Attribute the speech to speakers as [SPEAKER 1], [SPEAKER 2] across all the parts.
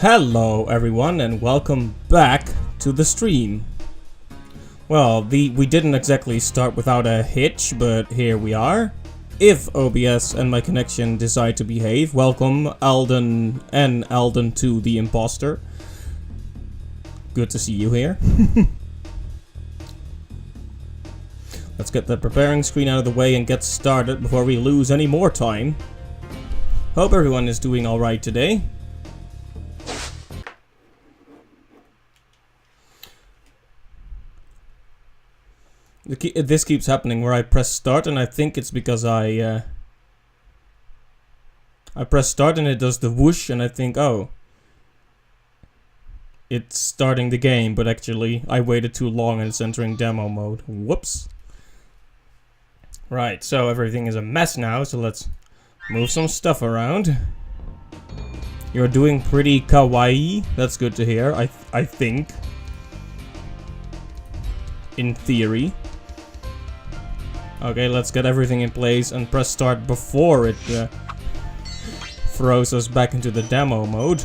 [SPEAKER 1] Hello everyone and welcome back to the stream. Well, we didn't exactly start without a hitch, but here we are. If OBS and my connection decide to behave, welcome Alden and Alden 2 the imposter. Good to see you here. Let's get the preparing screen out of the way and get started before we lose any more time. Hope everyone is doing alright today. This keeps happening where I press start, and I think it's because I press start and it does the whoosh, and I think, oh, it's starting the game, but actually I waited too long and it's entering demo mode. Whoops. Right, so everything is a mess now, so let's move some stuff around. You're doing pretty kawaii. That's good to hear, I think. In theory. Okay, let's get everything in place and press start before it throws us back into the demo mode.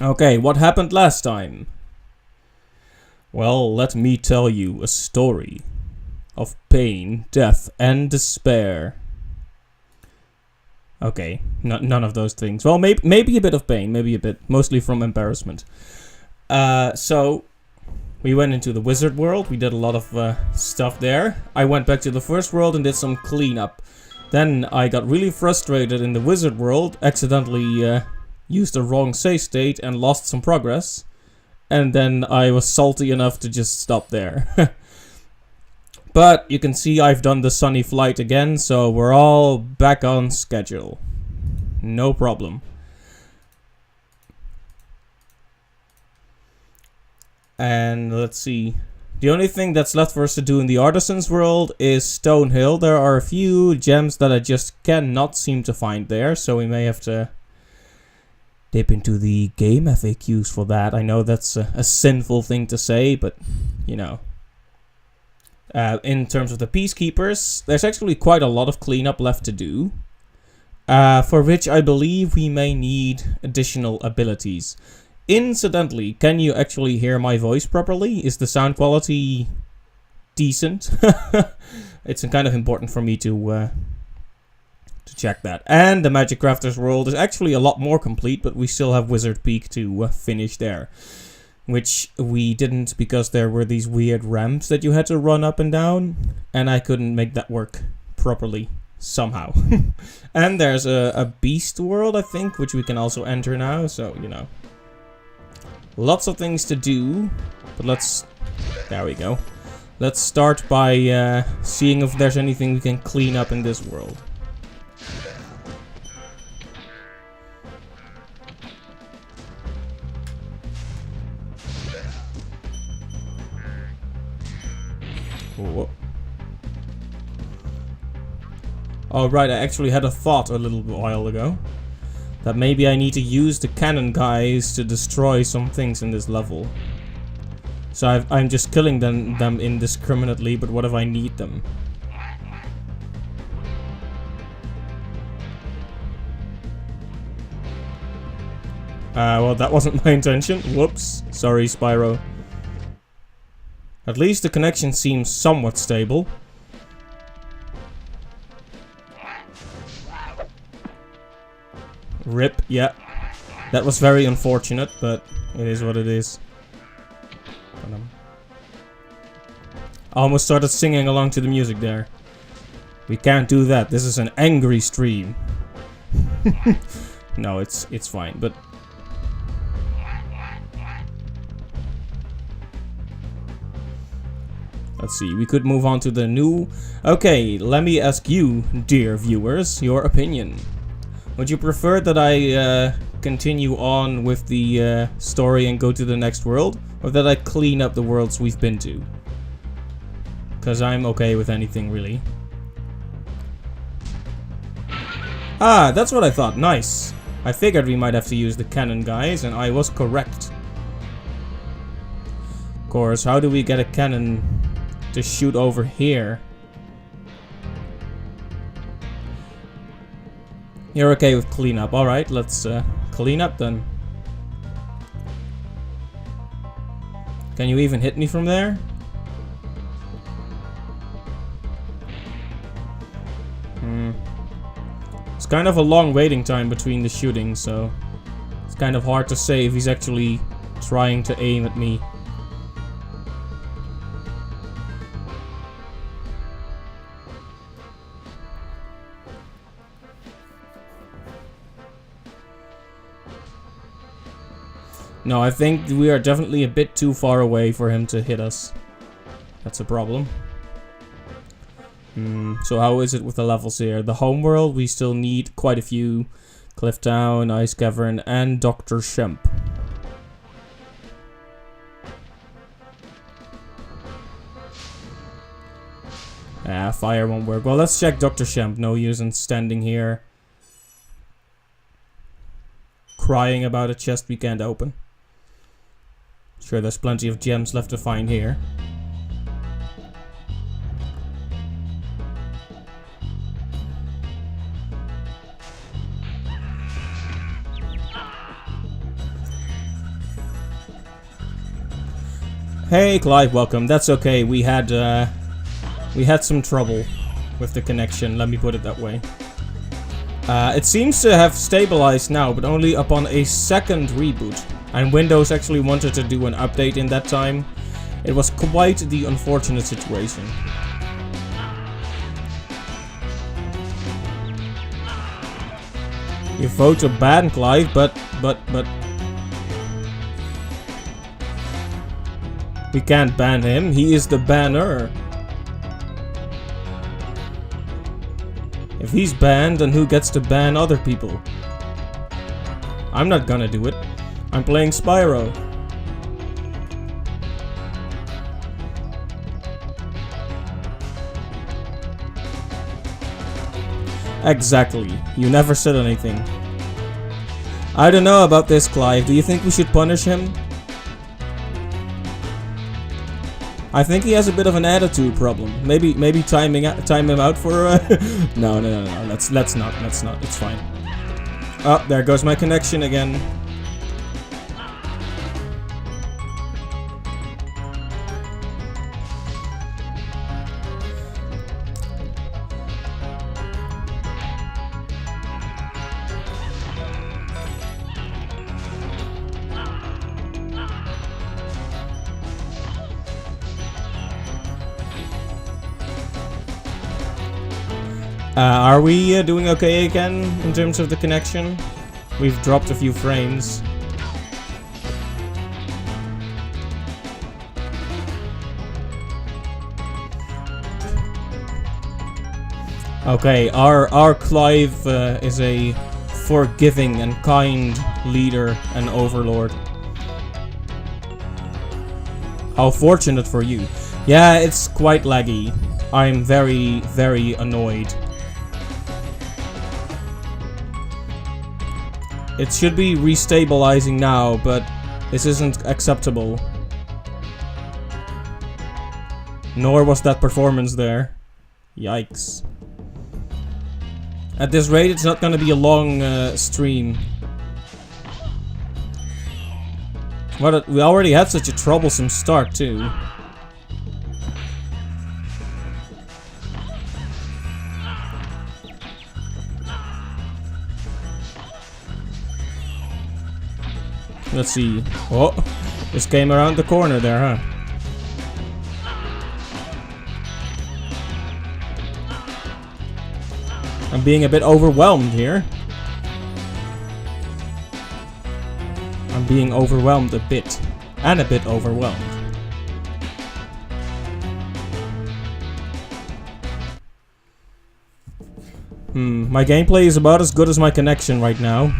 [SPEAKER 1] Okay, what happened last time? Well, let me tell you a story of pain, death, and despair. Okay, none of those things. Well, maybe a bit of pain, maybe a bit, mostly from embarrassment. So we went into the wizard world. We did a lot of stuff there. I went back to the first world and did some cleanup. Then I got really frustrated in the wizard world, accidentally used the wrong save state and lost some progress. And then I was salty enough to just stop there. But you can see I've done the sunny flight again, so we're all back on schedule. No problem. And let's see. The only thing that's left for us to do in the Artisan's world is Stonehill. There are a few gems that I just cannot seem to find there, so we may have to dip into the game FAQs for that. I know that's a sinful thing to say, but you know. In terms of the Peacekeepers, there's actually quite a lot of cleanup left to do. For which I believe we may need additional abilities. Incidentally, can you actually hear my voice properly? Is the sound quality decent? It's kind of important for me to check that. And the Magic Crafters world is actually a lot more complete, but we still have Wizard Peak to finish there. Which we didn't because there were these weird ramps that you had to run up and down, and I couldn't make that work properly somehow. And there's a beast world, I think, which we can also enter now, so, you know. Lots of things to do, but there we go. Let's start by seeing if there's anything we can clean up in this world. Whoa. Alright, I actually had a thought a little while ago. That maybe I need to use the cannon guys to destroy some things in this level. So I'm just killing them indiscriminately, but what if I need them? Well, that wasn't my intention. Whoops. Sorry, Spyro. At least the connection seems somewhat stable. RIP, yeah. That was very unfortunate, but it is what it is. I almost started singing along to the music there. We can't do that. This is an angry stream. No, it's fine, but let's see, we could move on to the new. Okay, let me ask you, dear viewers, your opinion. Would you prefer that I continue on with the story and go to the next world? Or that I clean up the worlds we've been to? Because I'm okay with anything, really. Ah, that's what I thought. Nice. I figured we might have to use the cannon guys, and I was correct. Of course, how do we get a cannon to shoot over here? You're okay with cleanup. Alright, let's clean up then. Can you even hit me from there? It's kind of a long waiting time between the shooting, so it's kind of hard to say if he's actually trying to aim at me. No, I think we are definitely a bit too far away for him to hit us. That's a problem. So how is it with the levels here? The homeworld, we still need quite a few. Cliff Town, Ice Cavern, and Dr. Shemp. Ah, fire won't work. Well, let's check Dr. Shemp. No use in standing here crying about a chest we can't open. Sure, there's plenty of gems left to find here. Hey Clive, welcome. That's okay. We had some trouble with the connection. Let me put it that way. It seems to have stabilized now, but only upon a second reboot. And Windows actually wanted to do an update in that time. It was quite the unfortunate situation. You vote to ban Clive, but we can't ban him. He is the banner. If he's banned, then who gets to ban other people? I'm not gonna do it. I'm playing Spyro. Exactly. You never said anything. I don't know about this, Clive. Do you think we should punish him? I think he has a bit of an attitude problem. Maybe time him out for no. Let's not. It's fine. Oh, there goes my connection again. Are we doing okay again in terms of the connection? We've dropped a few frames. Okay, our Clive is a forgiving and kind leader and overlord. How fortunate for you. Yeah, it's quite laggy. I'm very, very annoyed. It should be restabilizing now, but this isn't acceptable. Nor was that performance there. Yikes. At this rate, it's not gonna be a long stream. But we already had such a troublesome start, too. Let's see. Oh, just came around the corner there, huh? I'm being a bit overwhelmed here. I'm being overwhelmed a bit. And a bit overwhelmed. My gameplay is about as good as my connection right now.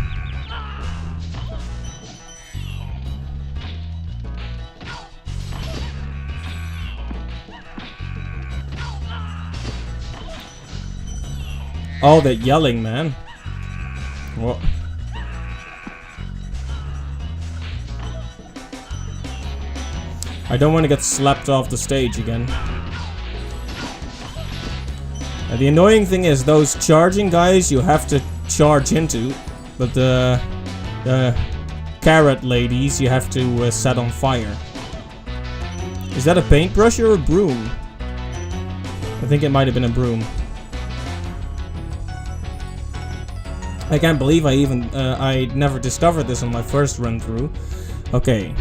[SPEAKER 1] Oh, that yelling, man. What? I don't want to get slapped off the stage again. The annoying thing is, those charging guys, you have to charge into, but the carrot ladies you have to set on fire. Is that a paintbrush or a broom? I think it might have been a broom. I can't believe I never discovered this on my first run through. Okay.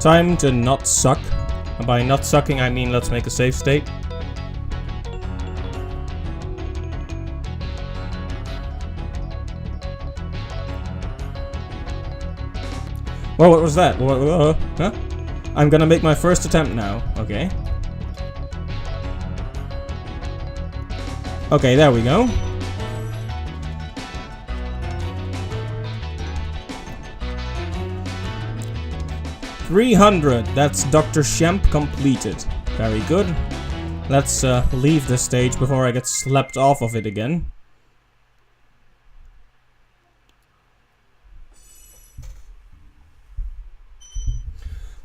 [SPEAKER 1] Time to not suck. And by not sucking I mean let's make a save state. Whoa, what was that? Huh? I'm gonna make my first attempt now. Okay. Okay, there we go. $300. That's Dr. Shemp completed. Very good. Let's leave this stage before I get slapped off of it again.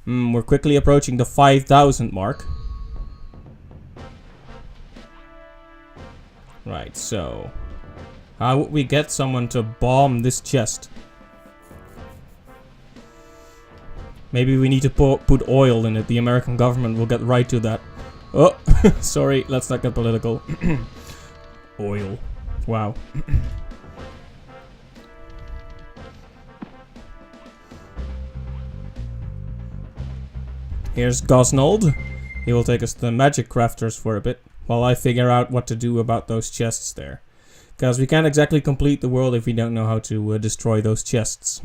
[SPEAKER 1] We're quickly approaching the 5,000 mark. Right, so how would we get someone to bomb this chest? Maybe we need to put oil in it. The American government will get right to that. Oh, sorry, let's not get political. Oil. Wow. Here's Gosnold. He will take us to the magic crafters for a bit, while I figure out what to do about those chests there. Because we can't exactly complete the world if we don't know how to destroy those chests.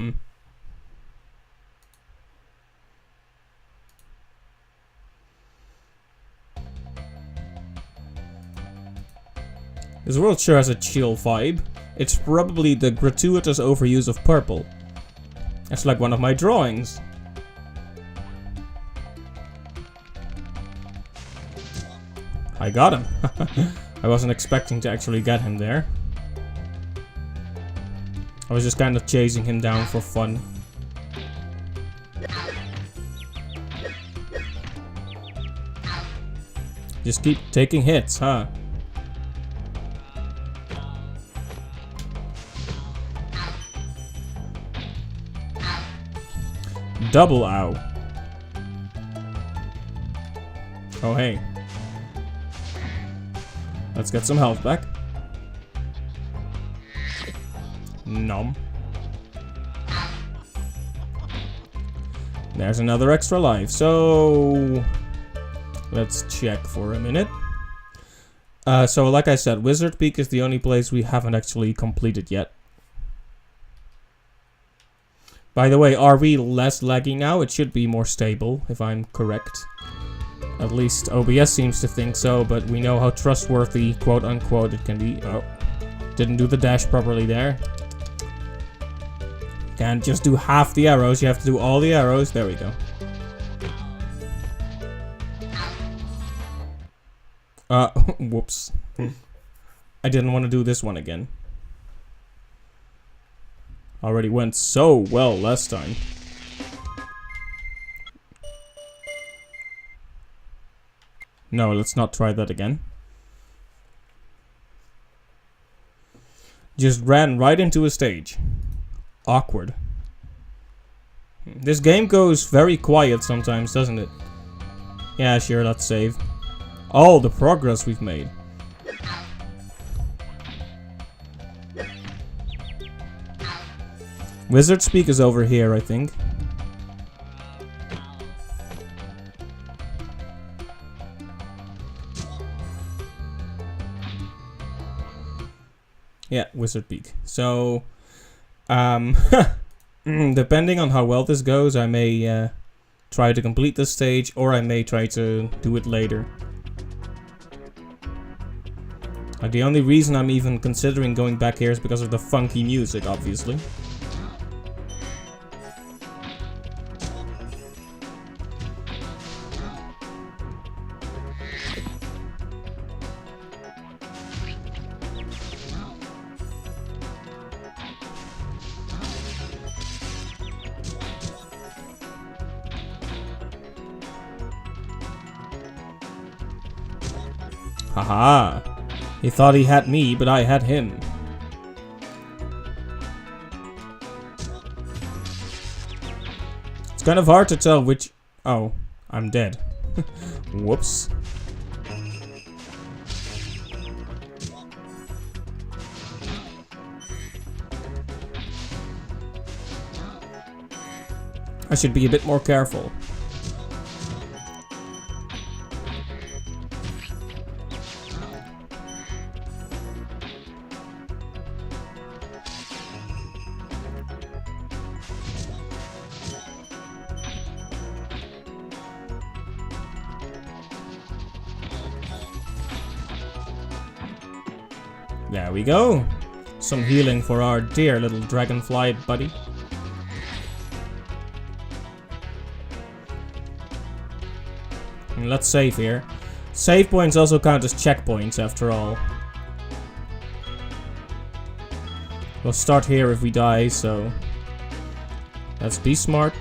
[SPEAKER 1] This world sure has a chill vibe. It's probably the gratuitous overuse of purple. That's like one of my drawings. I got him. I wasn't expecting to actually get him there. I was just kind of chasing him down for fun. Just keep taking hits, huh? Double ow. Oh hey. Let's get some health back. Nom. There's another extra life. So let's check for a minute. So like I said, Wizard Peak is the only place we haven't actually completed yet. By the way, are we less laggy now? It should be more stable, if I'm correct. At least OBS seems to think so, but we know how trustworthy, quote-unquote, it can be. Oh, didn't do the dash properly there. Can't just do half the arrows, you have to do all the arrows. There we go. Whoops. I didn't want to do this one again. Already went so well last time. No, let's not try that again. Just ran right into a stage. Awkward. This game goes very quiet sometimes, doesn't it? Yeah, sure, let's save. All the progress we've made. Wizard Speak is over here, I think. Yeah, Wizard Peak. So, depending on how well this goes, I may try to complete this stage, or I may try to do it later. The only reason I'm even considering going back here is because of the funky music, obviously. Haha. He thought he had me, but I had him. kind of hard to tell which... Oh, I'm dead. Whoops. I should be a bit more careful. There we go. Some healing for our dear little dragonfly buddy. And let's save here. Save points also count as checkpoints after all. We'll start here if we die, so let's be smart.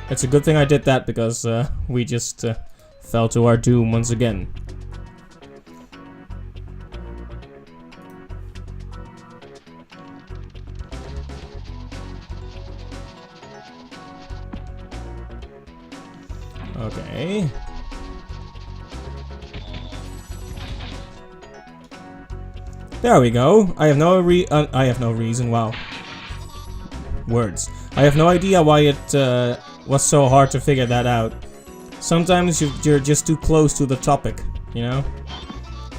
[SPEAKER 1] It's a good thing I did that because we just fell to our doom once again. Okay. There we go. I have no reason. Wow. Words. I have no idea why it was so hard to figure that out. Sometimes you're just too close to the topic, you know?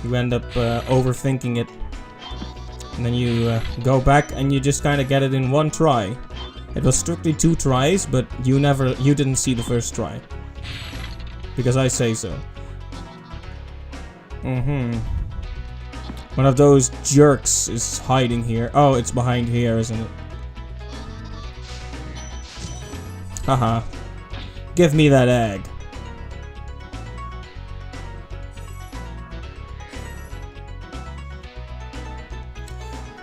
[SPEAKER 1] You end up overthinking it. And then you go back and you just kind of get it in one try. It was strictly 2 tries, but you didn't see the first try. Because I say so. One of those jerks is hiding here. Oh, it's behind here, isn't it? Haha. Give me that egg.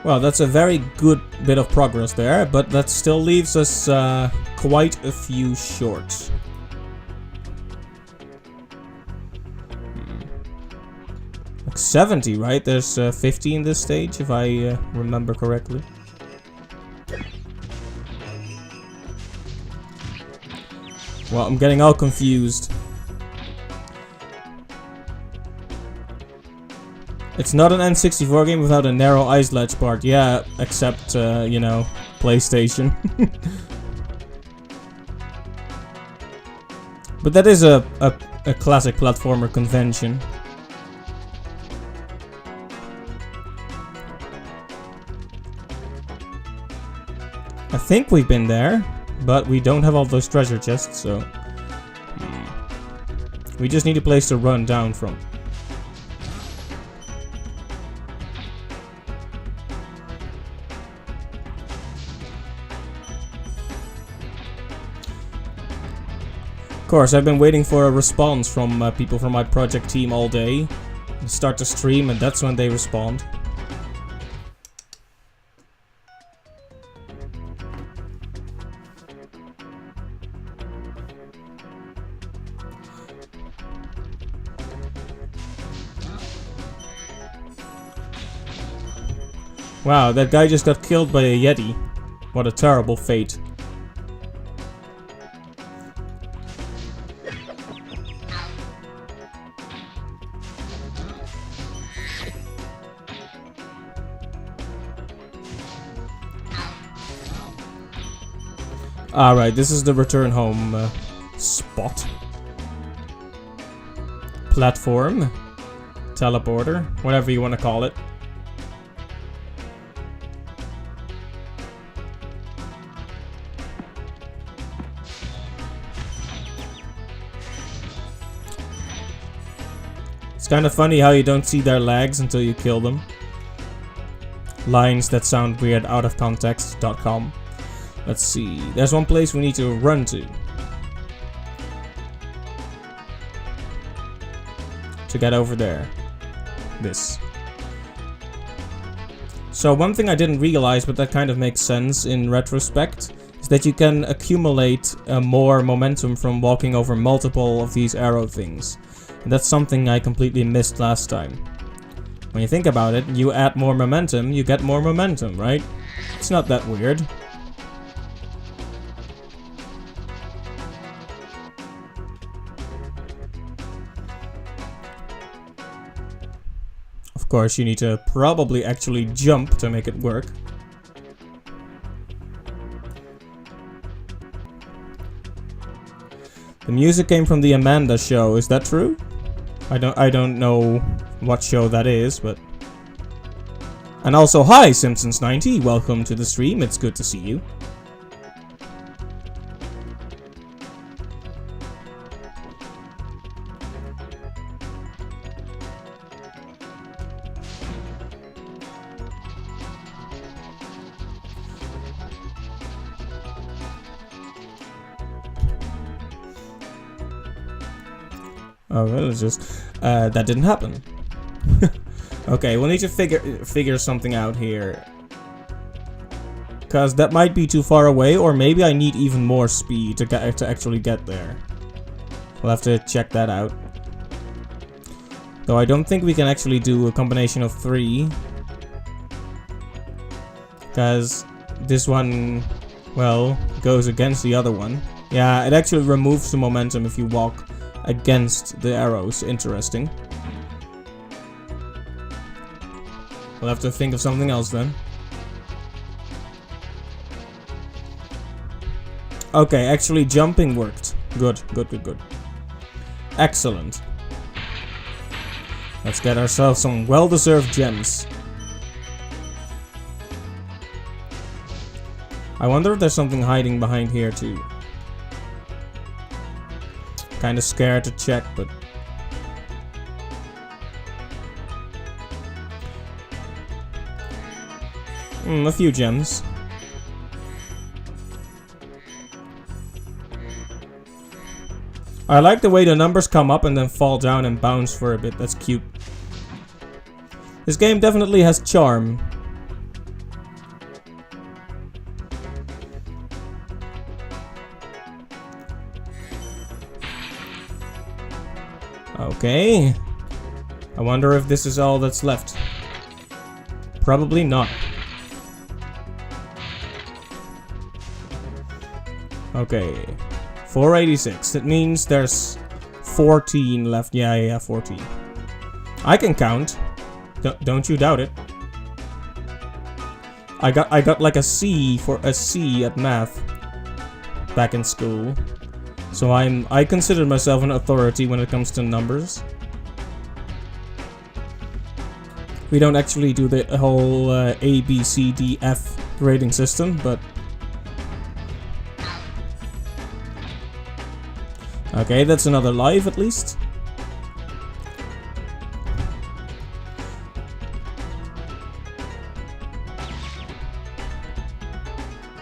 [SPEAKER 1] Well, that's a very good bit of progress there, but that still leaves us quite a few short. Like 70, right? There's 50 in this stage, if I remember correctly. Well, I'm getting all confused. It's not an N64 game without a narrow ice ledge part. Yeah, except, you know, PlayStation. But that is a classic platformer convention. I think we've been there. But we don't have all those treasure chests, so... We just need a place to run down from. Of course, I've been waiting for a response from people from my project team all day. I start the stream and that's when they respond. Wow, that guy just got killed by a Yeti. What a terrible fate. Alright, this is the return home spot. Platform. Teleporter. Whatever you want to call it. It's kind of funny how you don't see their legs until you kill them. Lines that sound weird out of context.com. Let's see. There's one place we need to run to. To get over there. This. So one thing I didn't realize, but that kind of makes sense in retrospect, is that you can accumulate more momentum from walking over multiple of these arrow things. And that's something I completely missed last time. When you think about it, you add more momentum, you get more momentum, right? It's not that weird. Of course, you need to probably actually jump to make it work. The music came from the Amanda show, is that true? I don't know what show that is, but... And also, hi Simpsons90, welcome to the stream, it's good to see you. Oh, well, it's just that didn't happen. Okay, we'll need to figure something out here, cause that might be too far away, or maybe I need even more speed to actually get there. We'll have to check that out. Though I don't think we can actually do a combination of 3, cause this one, well, goes against the other one. Yeah, it actually removes the momentum if you walk against the arrows. Interesting. We'll have to think of something else then. Okay, actually jumping worked. Good, good, good, good. Excellent. Let's get ourselves some well-deserved gems. I wonder if there's something hiding behind here too. Kinda scared to check, but... a few gems. I like the way the numbers come up and then fall down and bounce for a bit. That's cute. This game definitely has charm. Okay. I wonder if this is all that's left. Probably not. Okay. 486. That means there's 14 left. Yeah, 14. I can count. Don't you doubt it. I got like a C for a C at math back in school. So I consider myself an authority when it comes to numbers. We don't actually do the whole A, B, C, D, F grading system, but... Okay, that's another life at least.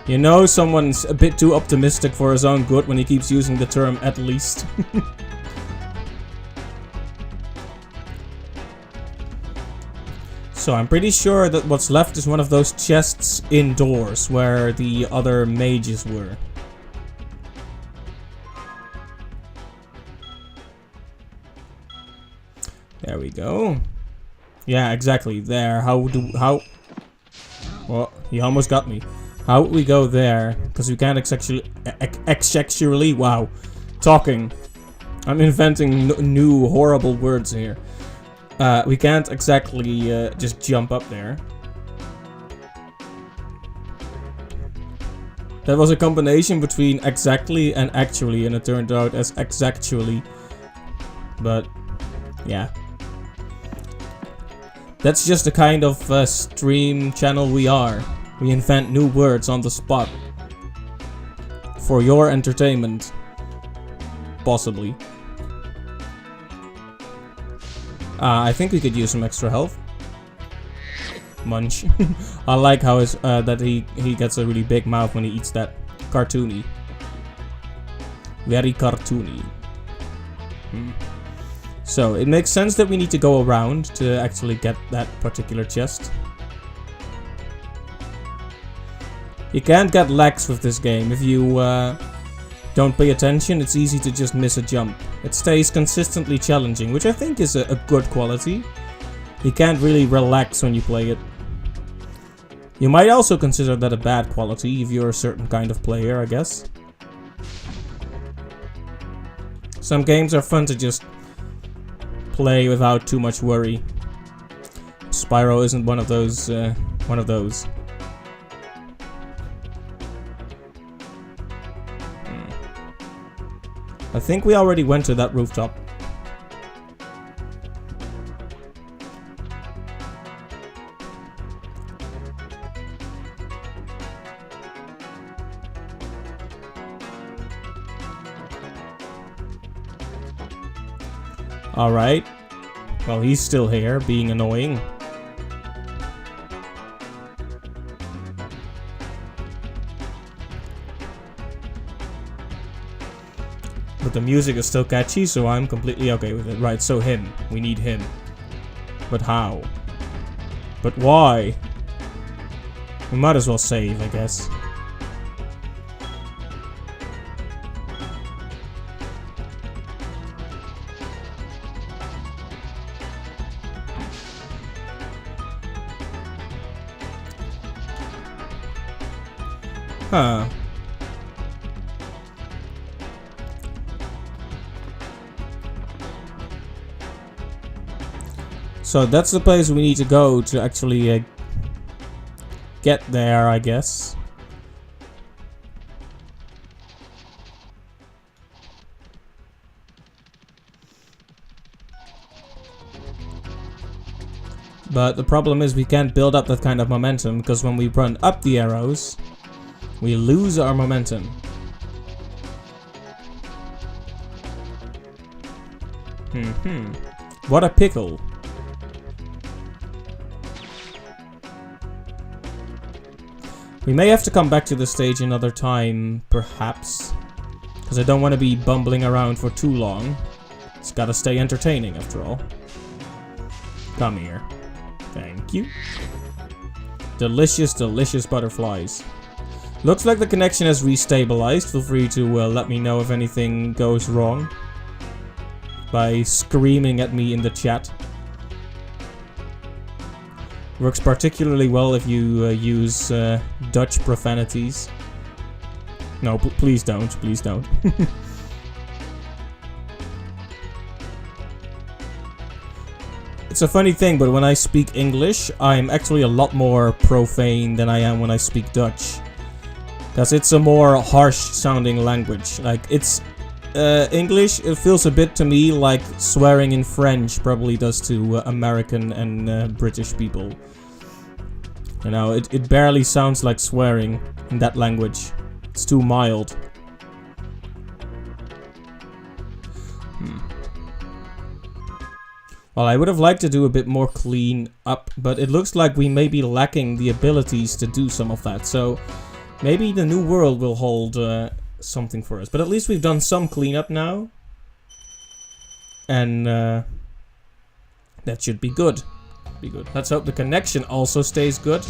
[SPEAKER 1] You know, someone's a bit too optimistic for his own good when he keeps using the term "at least." So I'm pretty sure that what's left is one of those chests indoors where the other mages were. There we go. Yeah, exactly. There. How... Well, he almost got me. How would we go there? Because we can't actually... Wow. Talking. I'm inventing new horrible words here. We can't exactly just jump up there. That was a combination between exactly and actually, and it turned out as exactually. But, yeah. That's just the kind of stream channel we are. We invent new words on the spot. For your entertainment. Possibly. I think we could use some extra health. Munch. I like how that he gets a really big mouth when he eats that. Cartoony. Very cartoony. So, it makes sense that we need to go around to actually get that particular chest. You can't get lags with this game. If you don't pay attention, it's easy to just miss a jump. It stays consistently challenging, which I think is a good quality. You can't really relax when you play it. You might also consider that a bad quality if you're a certain kind of player, I guess. Some games are fun to just play without too much worry. Spyro isn't one of those. I think we already went to that rooftop. Alright. Well, he's still here, being annoying. But the music is still catchy, so I'm completely okay with it. Right, so him. We need him. But how? But why? We might as well save, I guess. Huh. So that's the place we need to go to actually get there, I guess. But the problem is we can't build up that kind of momentum, because when we run up the arrows, we lose our momentum. What a pickle. We may have to come back to the stage another time, perhaps. Because I don't want to be bumbling around for too long. It's gotta stay entertaining, after all. Come here. Thank you. Delicious, delicious butterflies. Looks like the connection has restabilized. Feel free to let me know if anything goes wrong by screaming at me in the chat. Works particularly well if you use Dutch profanities. No, please don't. Please don't. It's a funny thing, but when I speak English, I'm actually a lot more profane than I am when I speak Dutch. Because it's a more harsh sounding language. Like, it's... English, it feels a bit to me like swearing in French probably does to American and British people. You know, it barely sounds like swearing in that language. It's too mild. Well, I would have liked to do a bit more clean up, but it looks like we may be lacking the abilities to do some of that. So maybe the new world will hold something for us. But at least we've done some cleanup now. And that should be good. Let's hope the connection also stays good.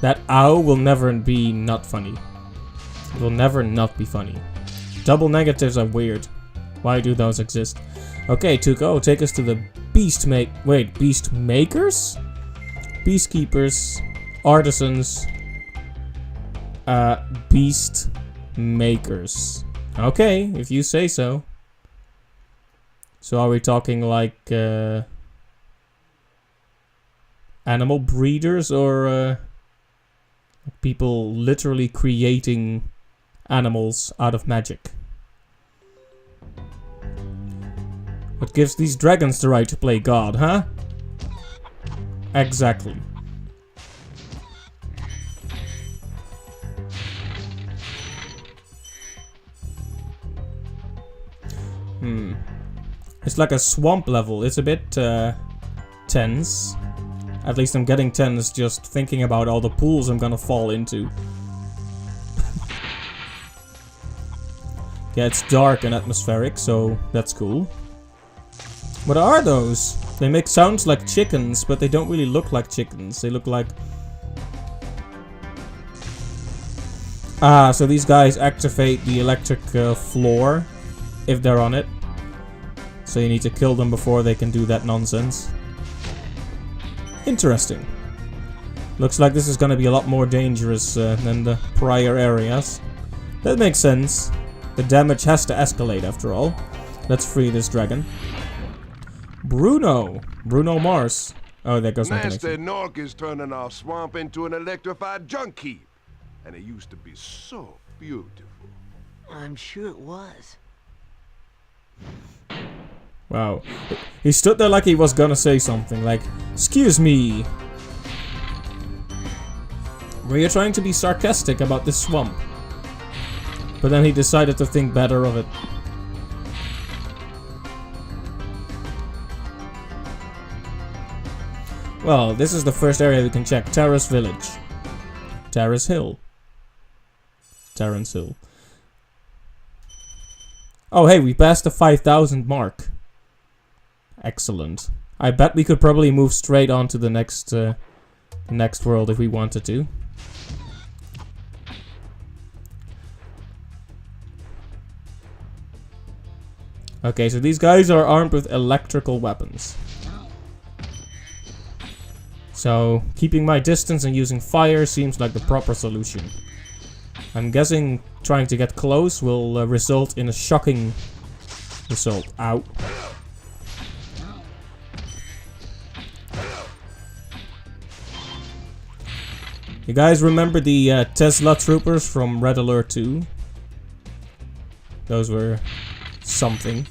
[SPEAKER 1] That ow will never be not funny. It will never not be funny. Double negatives are weird. Why do those exist? Okay, Tuco, take us to the beastmakers? Peacekeepers, artisans, beast makers. Okay, if you say so. So are we talking like animal breeders or people literally creating animals out of magic? What gives these dragons the right to play God, huh? Exactly. It's like a swamp level. It's a bit tense. At least I'm getting tense just thinking about all the pools I'm gonna fall into. Yeah, it's dark and atmospheric, so that's cool. What are those? They make sounds like chickens, but they don't really look like chickens. They look like... Ah, so these guys activate the electric floor if they're on it. So you need to kill them before they can do that nonsense. Interesting. Looks like this is gonna be a lot more dangerous than the prior areas. That makes sense. The damage has to escalate after all. Let's free this dragon. Bruno Mars. Oh, there goes my connection.
[SPEAKER 2] Nasty Nork is turning our swamp into an electrified junk heap. And it used to be so beautiful.
[SPEAKER 3] I'm sure it was.
[SPEAKER 1] Wow. He stood there like he was gonna say something, like, "Excuse me. Were you trying to be sarcastic about this swamp?" But then he decided to think better of it. Well, this is the first area we can check. Terrace Village. Terrace Hill. Terrace Hill. Oh, hey, we passed the 5,000 mark. Excellent. I bet we could probably move straight on to the next world if we wanted to. Okay, so these guys are armed with electrical weapons. So, keeping my distance and using fire seems like the proper solution. I'm guessing trying to get close will result in a shocking result. Ow. You guys remember the Tesla troopers from Red Alert 2? Those were something.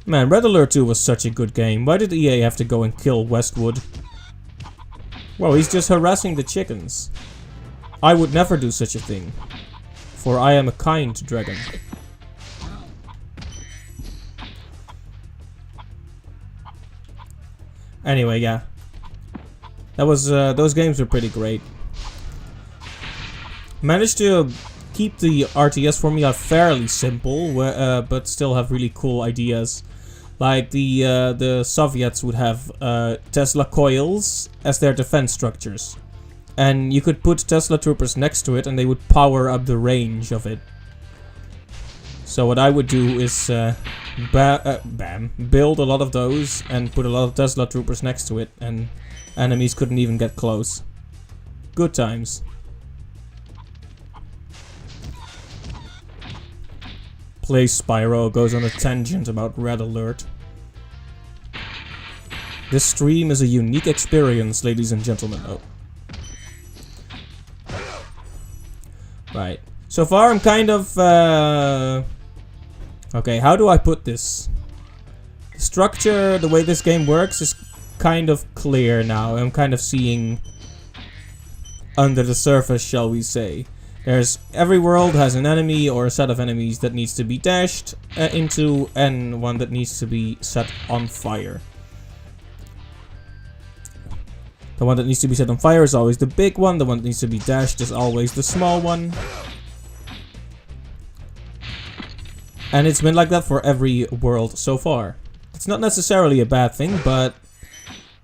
[SPEAKER 1] Man, Red Alert 2 was such a good game. Why did EA have to go and kill Westwood? Well, he's just harassing the chickens. I would never do such a thing. For I am a kind dragon. Anyway, yeah. That was, those games were pretty great. Managed to keep the RTS formula fairly simple, but still have really cool ideas. Like the Soviets would have Tesla coils as their defense structures. And you could put Tesla troopers next to it and they would power up the range of it. So what I would do is build a lot of those and put a lot of Tesla troopers next to it, and enemies couldn't even get close. Good times. Plays Spyro, goes on a tangent about Red Alert. This stream is a unique experience, ladies and gentlemen. Oh. Right. So far I'm kind of... Okay, how do I put this? The structure, the way this game works is kind of clear now. I'm kind of seeing under the surface, shall we say. Every world has an enemy or a set of enemies that needs to be dashed into, and one that needs to be set on fire. The one that needs to be set on fire is always the big one. The one that needs to be dashed is always the small one. And it's been like that for every world so far. It's not necessarily a bad thing, but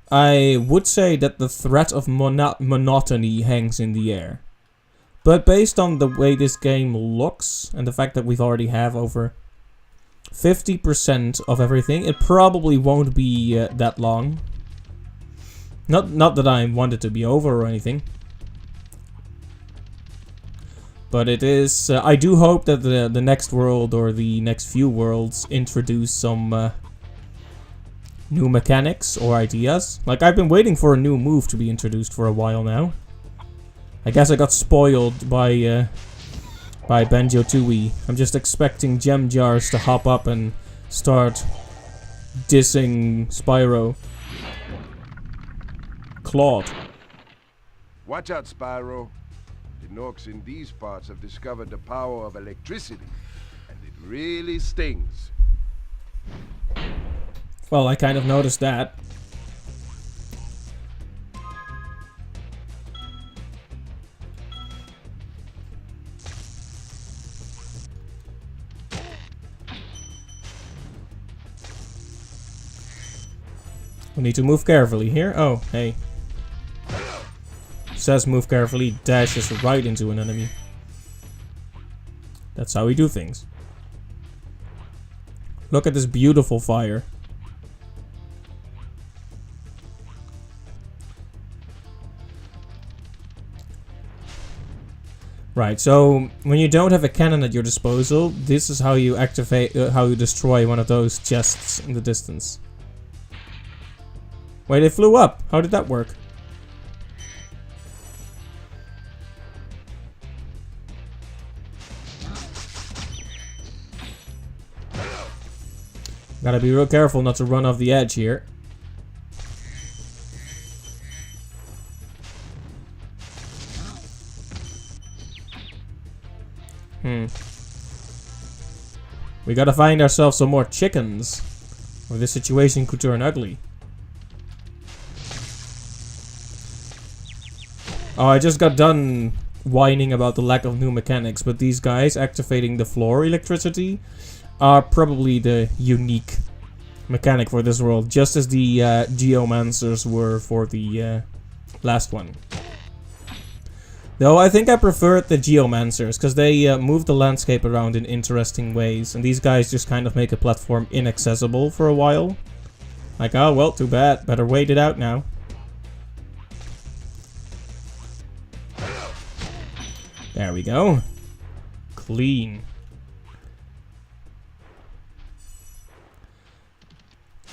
[SPEAKER 1] I would say that the threat of monotony hangs in the air. But based on the way this game looks, and the fact that we've already have over 50% of everything, it probably won't be that long. Not that I want it to be over or anything. But it is... I do hope that the next world or the next few worlds introduce some new mechanics or ideas. Like, I've been waiting for a new move to be introduced for a while now. I guess I got spoiled by Banjo-Tooie. I'm just expecting gem jars to hop up and start dissing Spyro. Claude.
[SPEAKER 2] Watch out, Spyro. The Norks in these parts have discovered the power of electricity, and it really stings.
[SPEAKER 1] Well, I kind of noticed that. We need to move carefully here. Oh, hey. Says move carefully, dashes right into an enemy. That's how we do things. Look at this beautiful fire. Right, so when you don't have a cannon at your disposal, this is how you activate, how you destroy one of those chests in the distance. Wait, it flew up. How did that work? Gotta be real careful not to run off the edge here. We gotta find ourselves some more chickens, or this situation could turn ugly. Oh, I just got done whining about the lack of new mechanics, but these guys activating the floor electricity are probably the unique mechanic for this world, just as the geomancers were for the last one. Though I think I preferred the geomancers, because they move the landscape around in interesting ways, and these guys just kind of make a platform inaccessible for a while. Like, oh well, too bad, better wait it out now. There we go. Clean.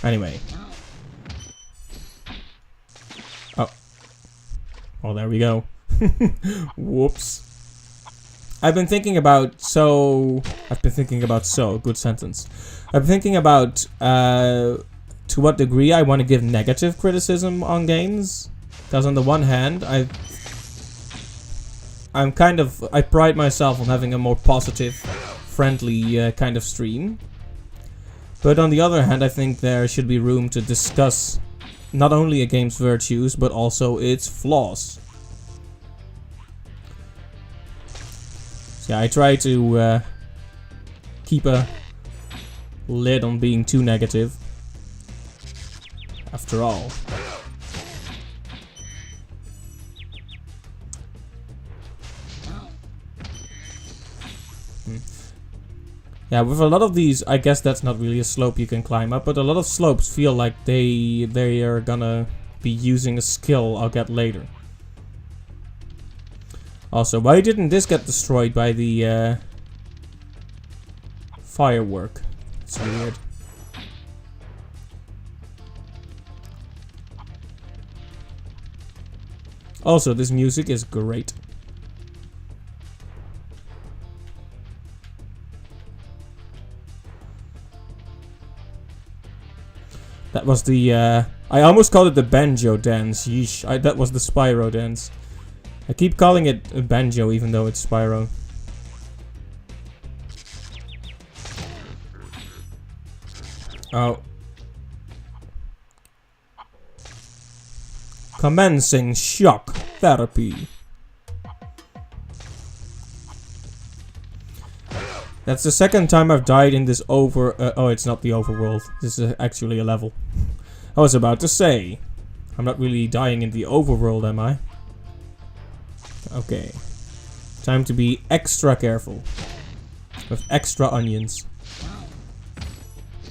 [SPEAKER 1] Anyway. Oh. Oh, there we go. Whoops. I've been thinking about, good sentence. I've been thinking about, to what degree I want to give negative criticism on games. Because on the one hand, I pride myself on having a more positive, friendly kind of stream. But on the other hand, I think there should be room to discuss not only a game's virtues, but also its flaws. So yeah, I try to keep a lid on being too negative. After all. Yeah, with a lot of these, I guess that's not really a slope you can climb up, but a lot of slopes feel like they are gonna be using a skill I'll get later. Also, why didn't this get destroyed by the firework? It's weird. Also, this music is great. That was the, I almost called it the banjo dance. Yeesh, that was the Spyro dance. I keep calling it a banjo even though it's Spyro. Oh. Commencing shock therapy. That's the second time I've died in this oh, it's not the overworld. This is actually a level. I was about to say. I'm not really dying in the overworld, am I? Okay. Time to be extra careful. With extra onions.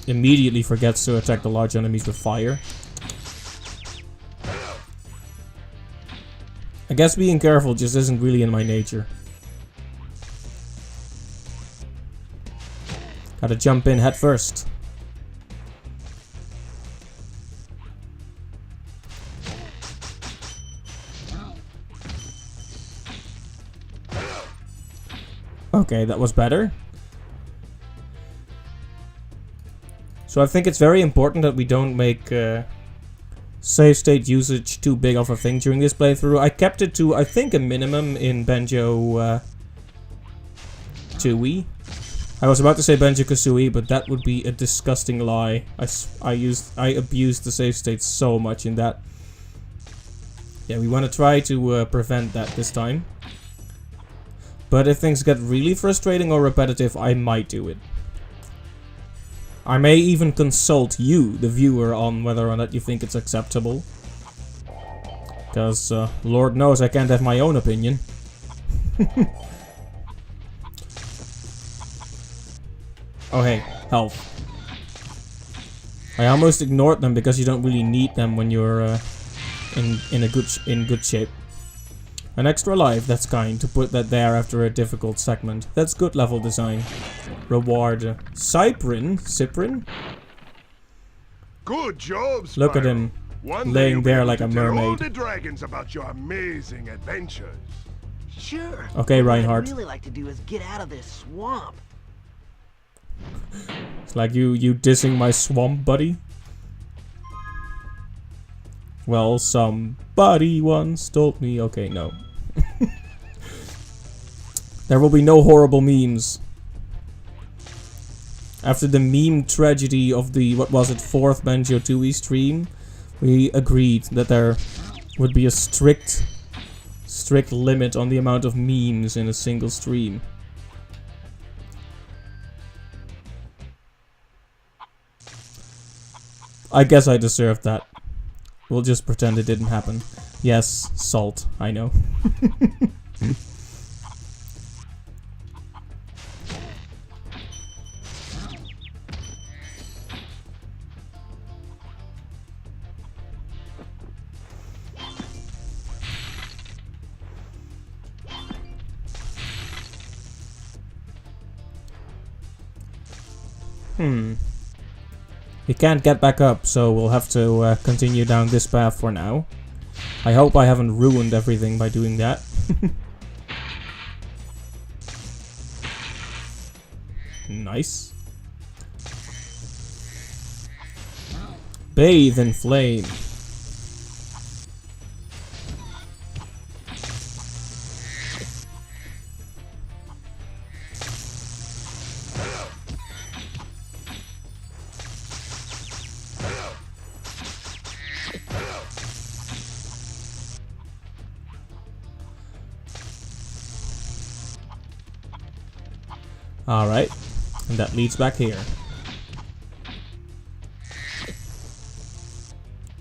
[SPEAKER 1] Immediately forgets to attack the large enemies with fire. I guess being careful just isn't really in my nature. Gotta jump in head first. Okay, that was better. So I think it's very important that we don't make save state usage too big of a thing during this playthrough. I kept it to, I think, a minimum in Banjo Tooie. I was about to say Banjo-Kazooie, but that would be a disgusting lie. I abused the save state so much in that. Yeah, we want to try to prevent that this time. But if things get really frustrating or repetitive, I might do it. I may even consult you, the viewer, on whether or not you think it's acceptable. Because, Lord knows I can't have my own opinion. Oh hey, health. I almost ignored them because you don't really need them when you're in good shape. An extra life, that's kind, to put that there after a difficult segment. That's good level design. Reward. Cyprin?
[SPEAKER 2] Good job, Spyro.
[SPEAKER 1] Look at him,
[SPEAKER 2] One day
[SPEAKER 1] laying
[SPEAKER 2] you'll be
[SPEAKER 1] there
[SPEAKER 2] able
[SPEAKER 1] like
[SPEAKER 2] to
[SPEAKER 1] a
[SPEAKER 2] tell all
[SPEAKER 1] mermaid.
[SPEAKER 2] the dragons about your amazing adventures.
[SPEAKER 3] Sure.
[SPEAKER 1] Okay,
[SPEAKER 3] What
[SPEAKER 1] Reinhardt.
[SPEAKER 3] I'd really like to do is get out of this swamp.
[SPEAKER 1] It's like you dissing my swamp buddy. Well, somebody once told me. Okay, no. There will be no horrible memes. After the meme tragedy of the, what was it, 4th Banjo-Tooie stream, we agreed that there would be a strict limit on the amount of memes in a single stream. I guess I deserved that. We'll just pretend it didn't happen. Yes, salt, I know. We can't get back up, so we'll have to continue down this path for now. I hope I haven't ruined everything by doing that. Nice. Bathe in flame. Alright, and that leads back here.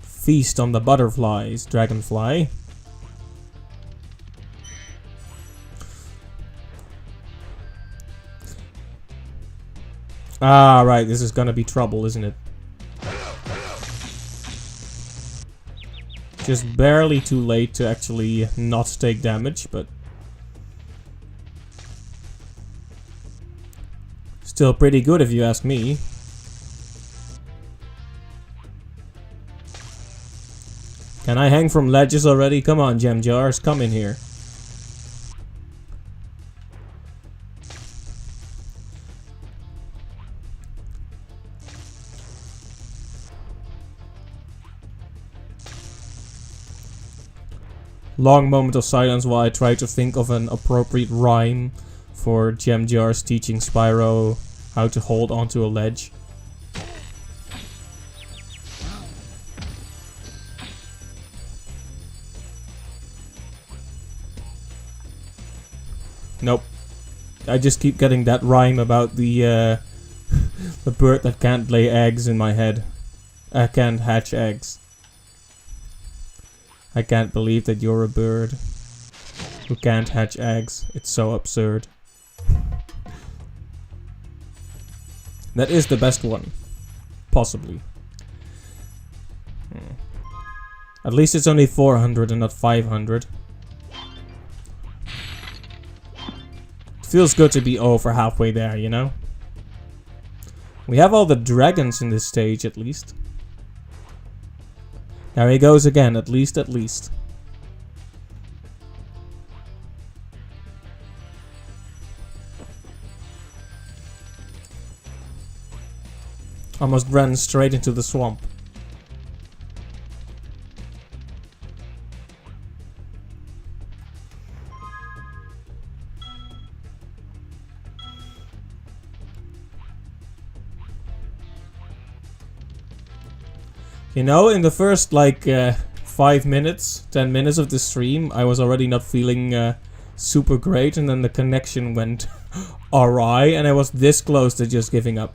[SPEAKER 1] Feast on the butterflies, dragonfly. Ah, right, this is gonna be trouble, isn't it? Just barely too late to actually not take damage, but still pretty good if you ask me. Can I hang from ledges already? Come on, gem jars, come in here. Long moment of silence while I try to think of an appropriate rhyme for gem jars teaching Spyro how to hold onto a ledge. Nope. I just keep getting that rhyme about the the bird that can't lay eggs in my head. I can't hatch eggs. I can't believe that you're a bird who can't hatch eggs. It's so absurd. That is the best one. Possibly. At least it's only 400 and not 500. It feels good to be over halfway there, you know? We have all the dragons in this stage, at least. There he goes again, at least. Almost ran straight into the swamp. You know, in the first like 5 minutes, 10 minutes of the stream, I was already not feeling super great, and then the connection went awry, and I was this close to just giving up.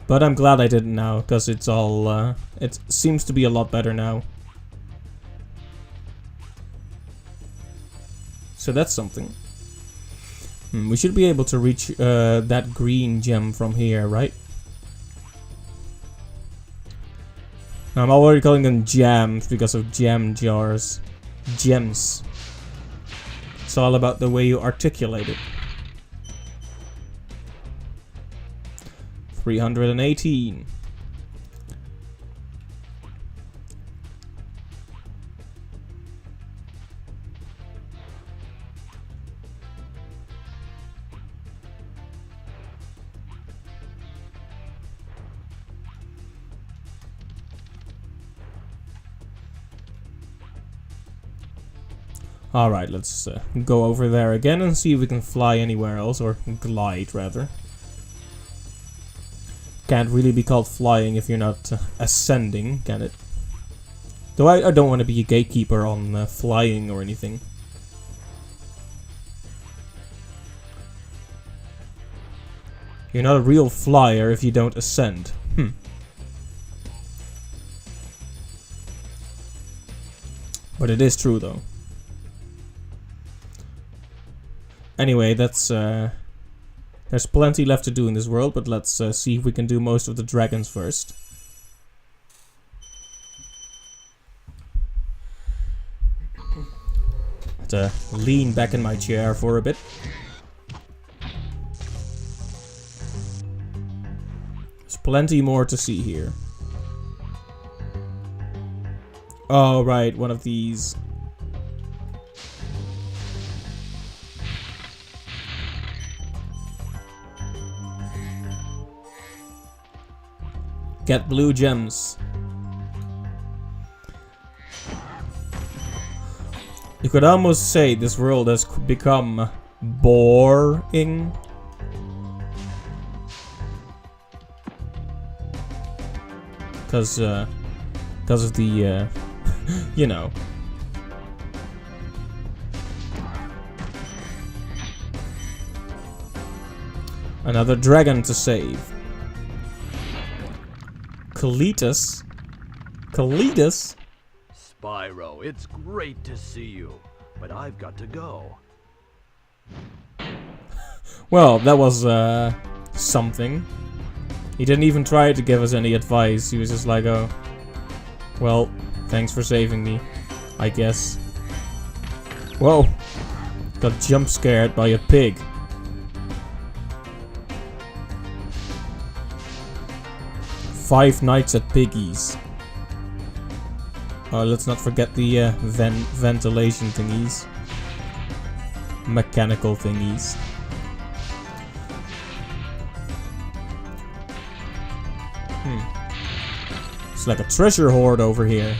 [SPEAKER 1] But I'm glad I didn't now, because it's all, it seems to be a lot better now. So that's something. We should be able to reach that green gem from here, right? I'm already calling them jams because of jam jars. Gems. It's all about the way you articulate it. 318. Alright, let's go over there again and see if we can fly anywhere else, or glide rather. Can't really be called flying if you're not ascending, can it? Though I don't want to be a gatekeeper on flying or anything. You're not a real flyer if you don't ascend. But it is true though. Anyway, that's there's plenty left to do in this world, but let's see if we can do most of the dragons first. To lean back in my chair for a bit. There's plenty more to see here. Oh, right, one of these. Get blue gems. You could almost say this world has become boring. Because of the, you know. Another dragon to save. Kalitas? Kalitas?
[SPEAKER 4] Spyro, it's great to see you, but I've got to go.
[SPEAKER 1] Well, that was, something. He didn't even try to give us any advice. He was just like, oh, well, thanks for saving me, I guess. Whoa. Got jump scared by a pig. Five Nights at Piggy's. Oh, let's not forget the ventilation thingies. Mechanical thingies. It's like a treasure hoard over here.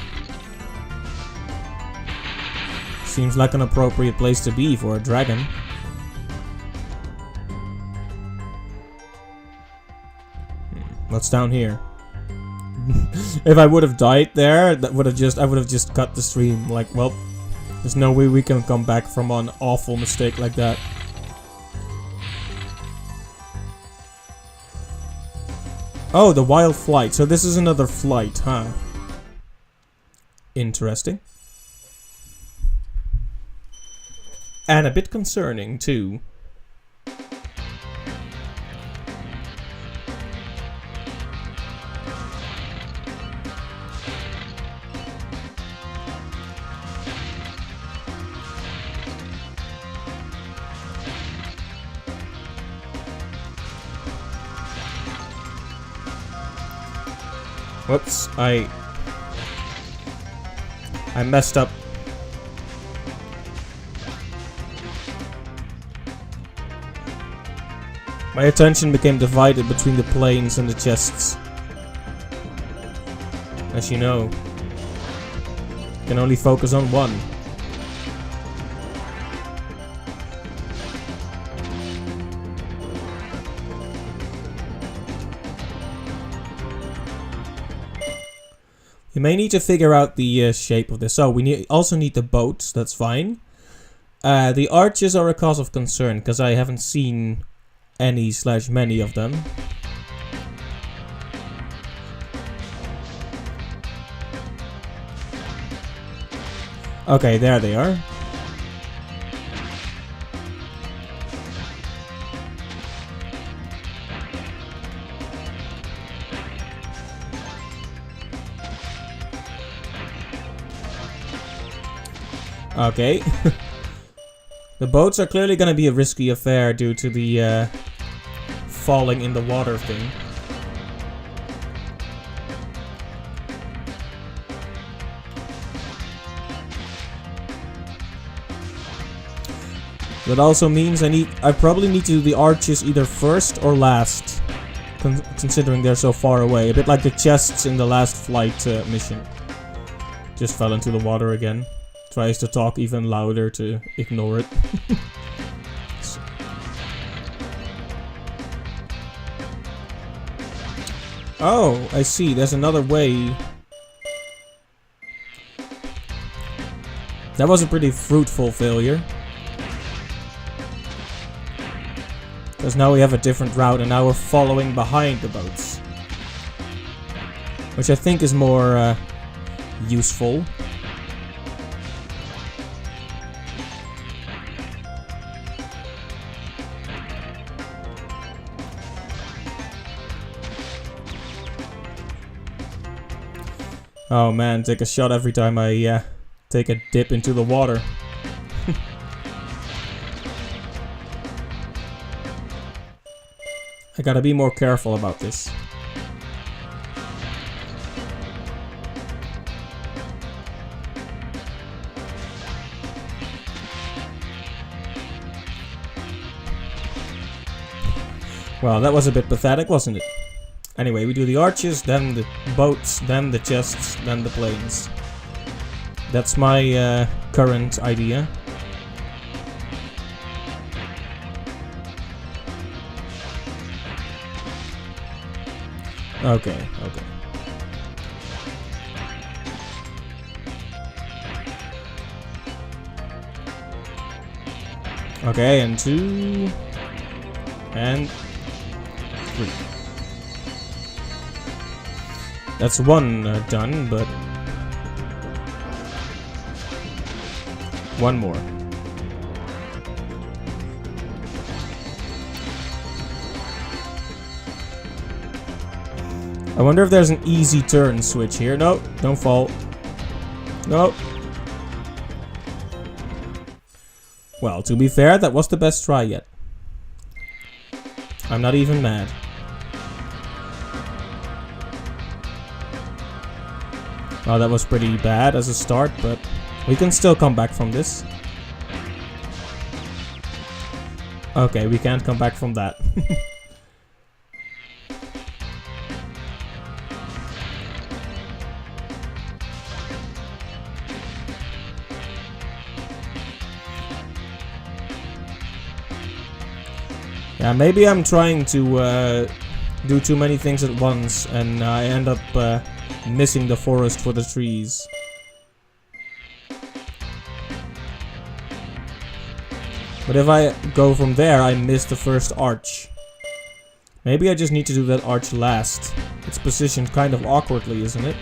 [SPEAKER 1] Seems like an appropriate place to be for a dragon. What's down here? If I would have died there, I would have just cut the stream. Like, well, there's no way we can come back from an awful mistake like that. Oh, the wild flight. So this is another flight, huh? Interesting. And a bit concerning, too. Whoops, I messed up. My attention became divided between the planes and the chests. As you know, you can only focus on one. We may need to figure out the shape of this. Oh, we also need the boats. That's fine. The arches are a cause of concern because I haven't seen any/many of them. Okay, there they are. Okay. The boats are clearly gonna be a risky affair due to the falling in the water thing. That also means I probably need to do the arches either first or last, considering they're so far away. A bit like the chests in the last flight mission. Just fell into the water again. Tries to talk even louder to ignore it. Oh, I see. There's another way. That was a pretty fruitful failure. Because now we have a different route and now we're following behind the boats. Which I think is more useful. Oh man, take a shot every time I take a dip into the water. I gotta be more careful about this. Well, that was a bit pathetic, wasn't it? Anyway, we do the arches, then the boats, then the chests, then the planes. That's my current idea. Okay, okay. Okay, and 2 and 3. That's 1 done, but 1 more. I wonder if there's an easy turn switch here. No, don't fall. No. Well, to be fair, that was the best try yet. I'm not even mad. Well, that was pretty bad as a start, but we can still come back from this. Okay, we can't come back from that. Yeah, maybe I'm trying to do too many things at once and I end up missing the forest for the trees. But if I go from there, I miss the first arch. Maybe I just need to do that arch last. It's positioned kind of awkwardly, isn't it?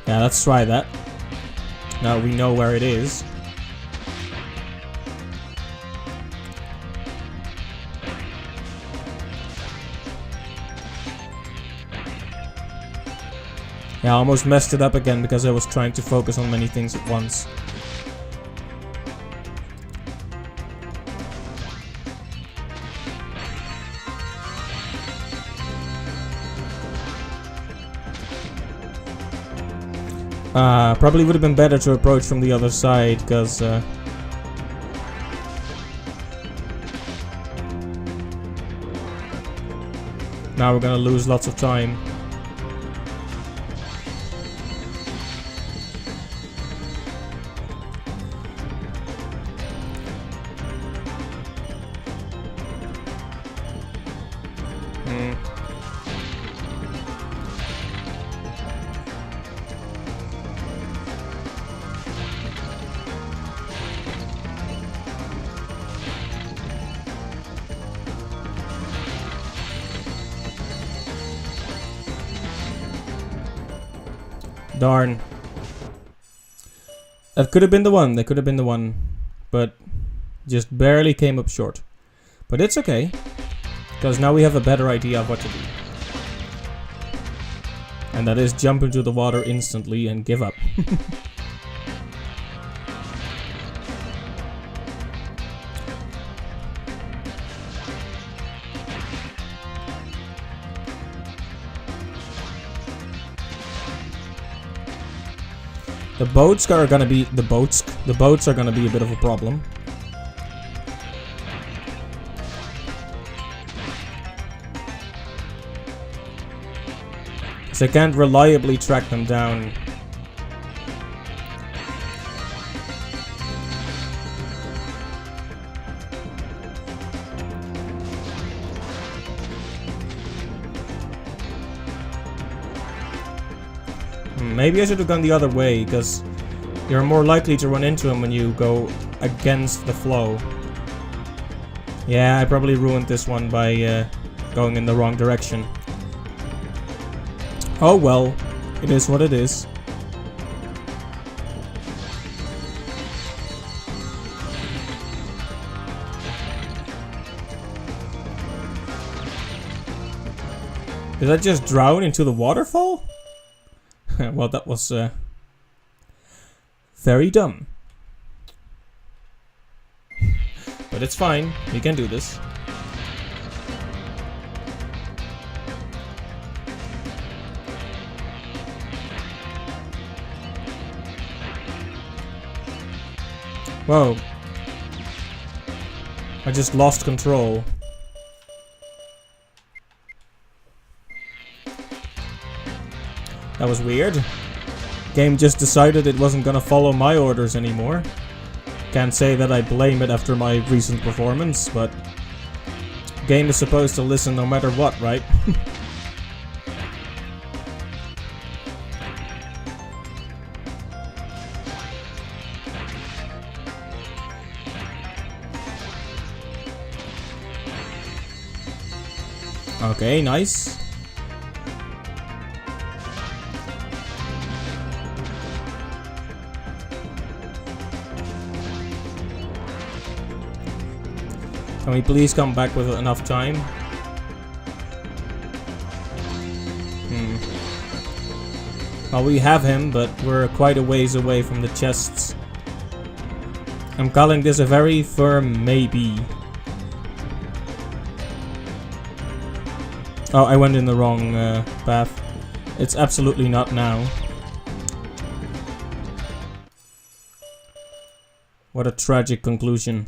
[SPEAKER 1] Yeah, let's try that. Now we know where it is. Yeah, I almost messed it up again because I was trying to focus on many things at once. Probably would have been better to approach from the other side, because now we're gonna lose lots of time. Darn. That could have been the one. That could have been the one. But just barely came up short. But it's okay. Because now we have a better idea of what to do. And that is jump into the water instantly and give up. The boats are gonna be the boats are gonna be a bit of a problem. So I can't reliably track them down. Maybe I should have gone the other way, because you're more likely to run into him when you go against the flow. Yeah, I probably ruined this one by going in the wrong direction. Oh well, it is what it is. Did I just drown into the waterfall? Well, that was very dumb. But it's fine, we can do this. Whoa. I just lost control. That was weird. Game just decided it wasn't gonna follow my orders anymore. Can't say that I blame it after my recent performance, but game is supposed to listen no matter what, right? Okay, nice. Can we please come back with enough time? Well, we have him, but we're quite a ways away from the chests. I'm calling this a very firm maybe. Oh, I went in the wrong path. It's absolutely not now. What a tragic conclusion.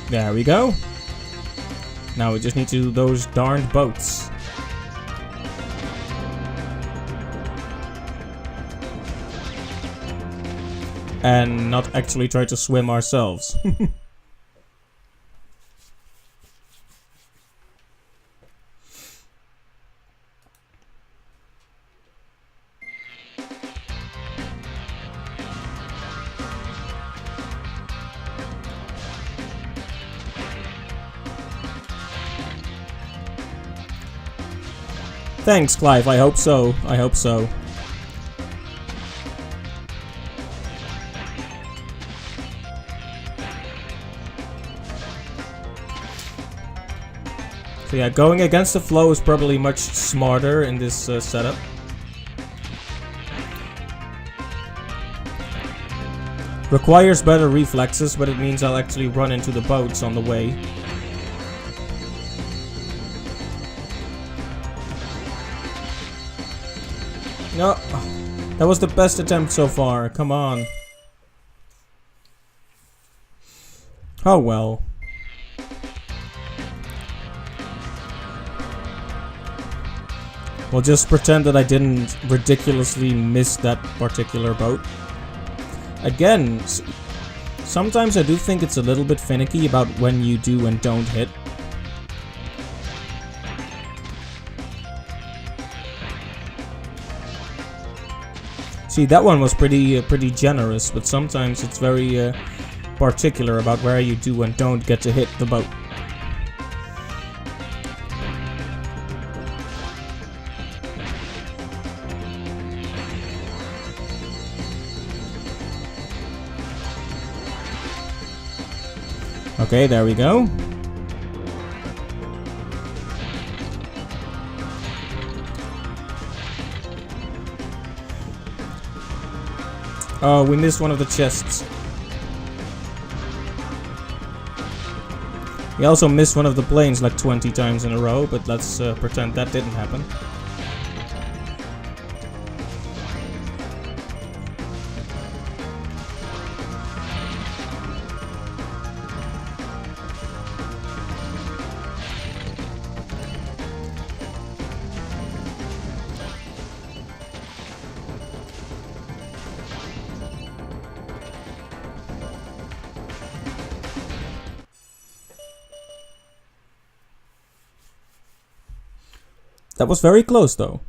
[SPEAKER 1] There we go. Now we just need to do those darned boats. And not actually try to swim ourselves. Thanks, Clive. I hope so. I hope so. So yeah, going against the flow is probably much smarter in this setup. Requires better reflexes, but it means I'll actually run into the boats on the way. No, that was the best attempt so far. Come on. Oh well. We'll just pretend that I didn't ridiculously miss that particular boat. Again, sometimes I do think it's a little bit finicky about when you do and don't hit. See, that one was pretty generous, but sometimes it's very particular about where you do and don't get to hit the boat. Okay, there we go. Oh, we missed one of the chests. We also missed one of the planes like 20 times in a row, but let's pretend that didn't happen. That was very close, though.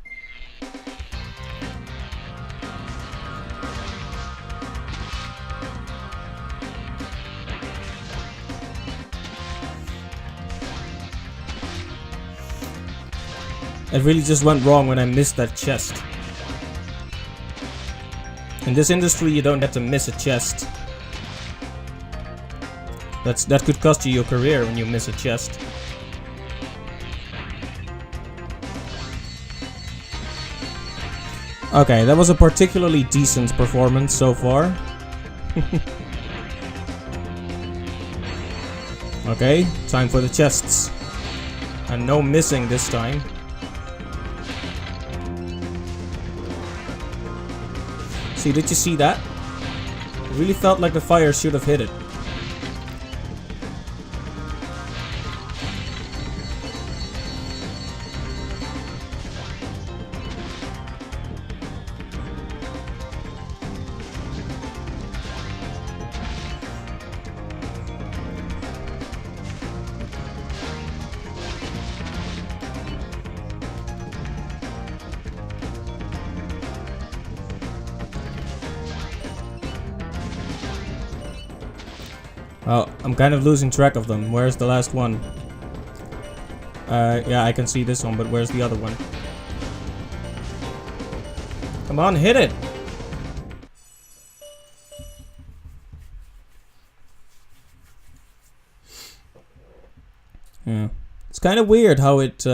[SPEAKER 1] It really just went wrong when I missed that chest. In this industry, you don't get to miss a chest. That could cost you your career when you miss a chest. Okay, that was a particularly decent performance so far. Okay, time for the chests. And no missing this time. See, did you see that? It really felt like the fire should have hit it. Well, I'm kind of losing track of them. Where's the last one? Yeah, I can see this one, but where's the other one? Come on, hit it! Yeah. It's kind of weird how it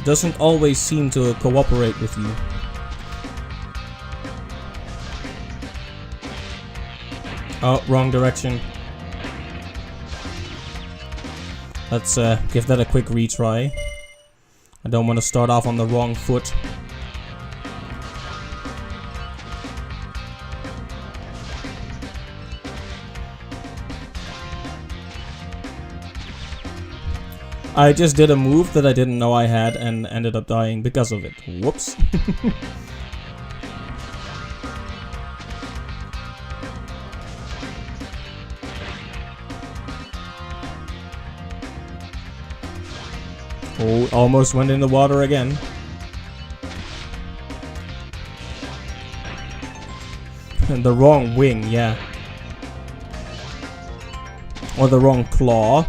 [SPEAKER 1] doesn't always seem to cooperate with you. Oh, wrong direction. Let's give that a quick retry. I don't want to start off on the wrong foot. I just did a move that I didn't know I had and ended up dying because of it. Whoops. Oh, almost went in the water again. And the wrong wing, yeah. Or the wrong claw.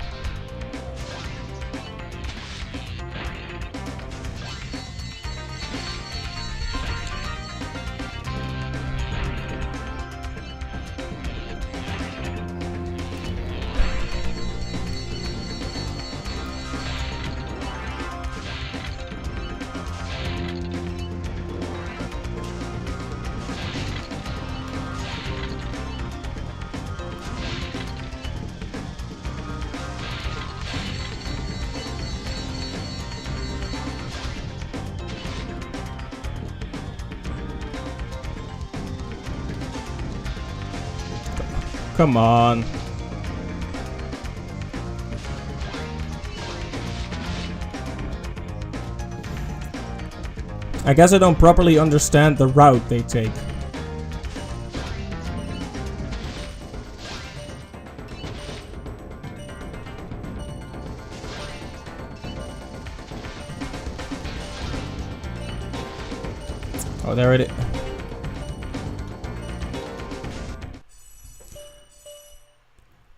[SPEAKER 1] Come on. I guess I don't properly understand the route they take. Oh, there it is.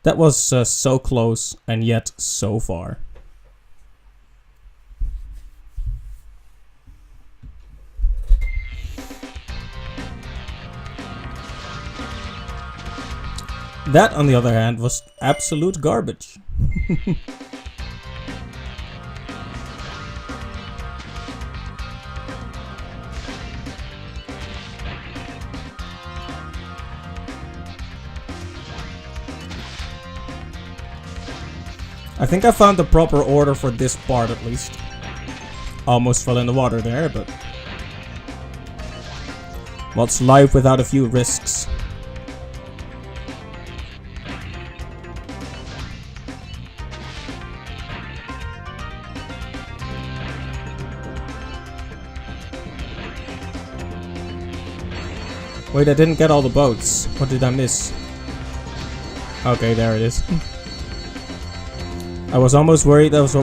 [SPEAKER 1] That was so close and yet so far. That, on the other hand, was absolute garbage. I think I found the proper order for this part at least. Almost fell in the water there, but... what's life without a few risks? Wait, I didn't get all the boats. What did I miss? Okay, there it is. I was almost worried that was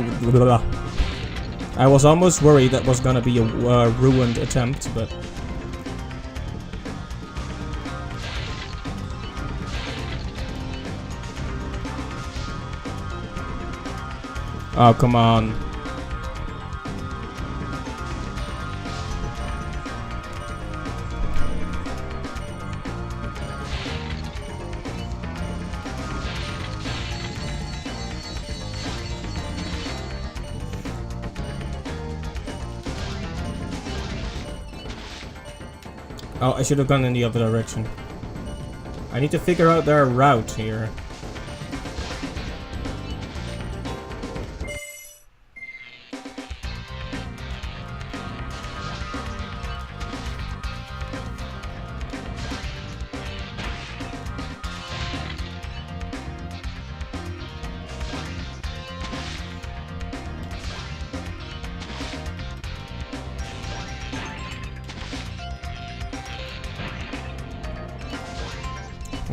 [SPEAKER 1] I was almost worried that was gonna be a ruined attempt, but... oh, come on. Oh, I should have gone in the other direction. I need to figure out their route here.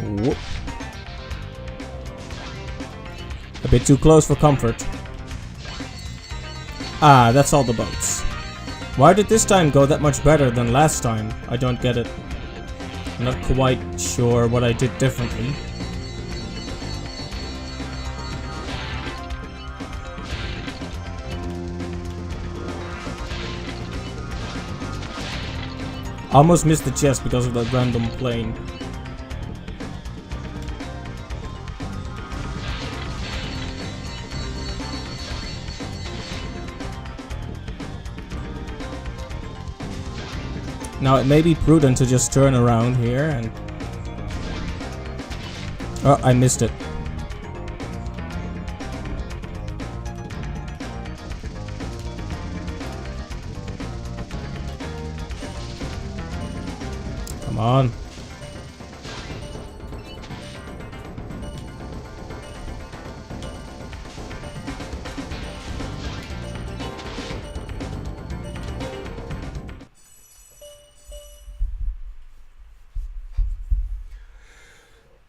[SPEAKER 1] Whoop. A bit too close for comfort. Ah, that's all the boats. Why did this time go that much better than last time? I don't get it. I'm not quite sure what I did differently. Almost missed the chest because of that random plane. Now it may be prudent to just turn around here and... oh, I missed it. Come on.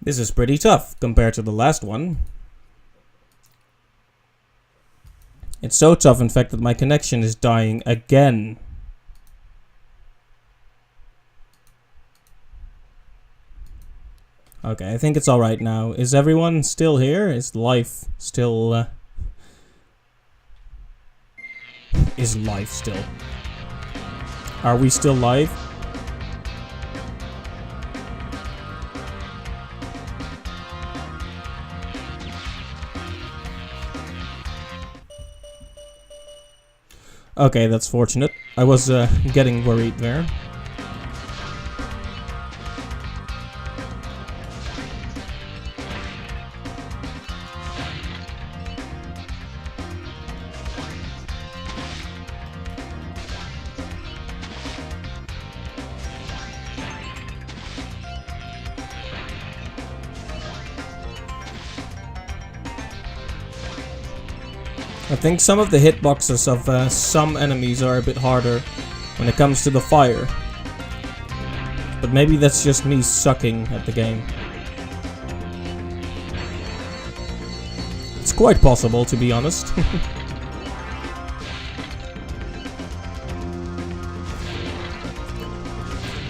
[SPEAKER 1] This is pretty tough compared to the last one. It's so tough, in fact, that my connection is dying again. Okay, I think it's alright now. Is everyone still here? Is life still... is life still? Are we still live? Okay, that's fortunate. I was getting worried there. I think some of the hitboxes of some enemies are a bit harder when it comes to the fire. But maybe that's just me sucking at the game. It's quite possible, to be honest.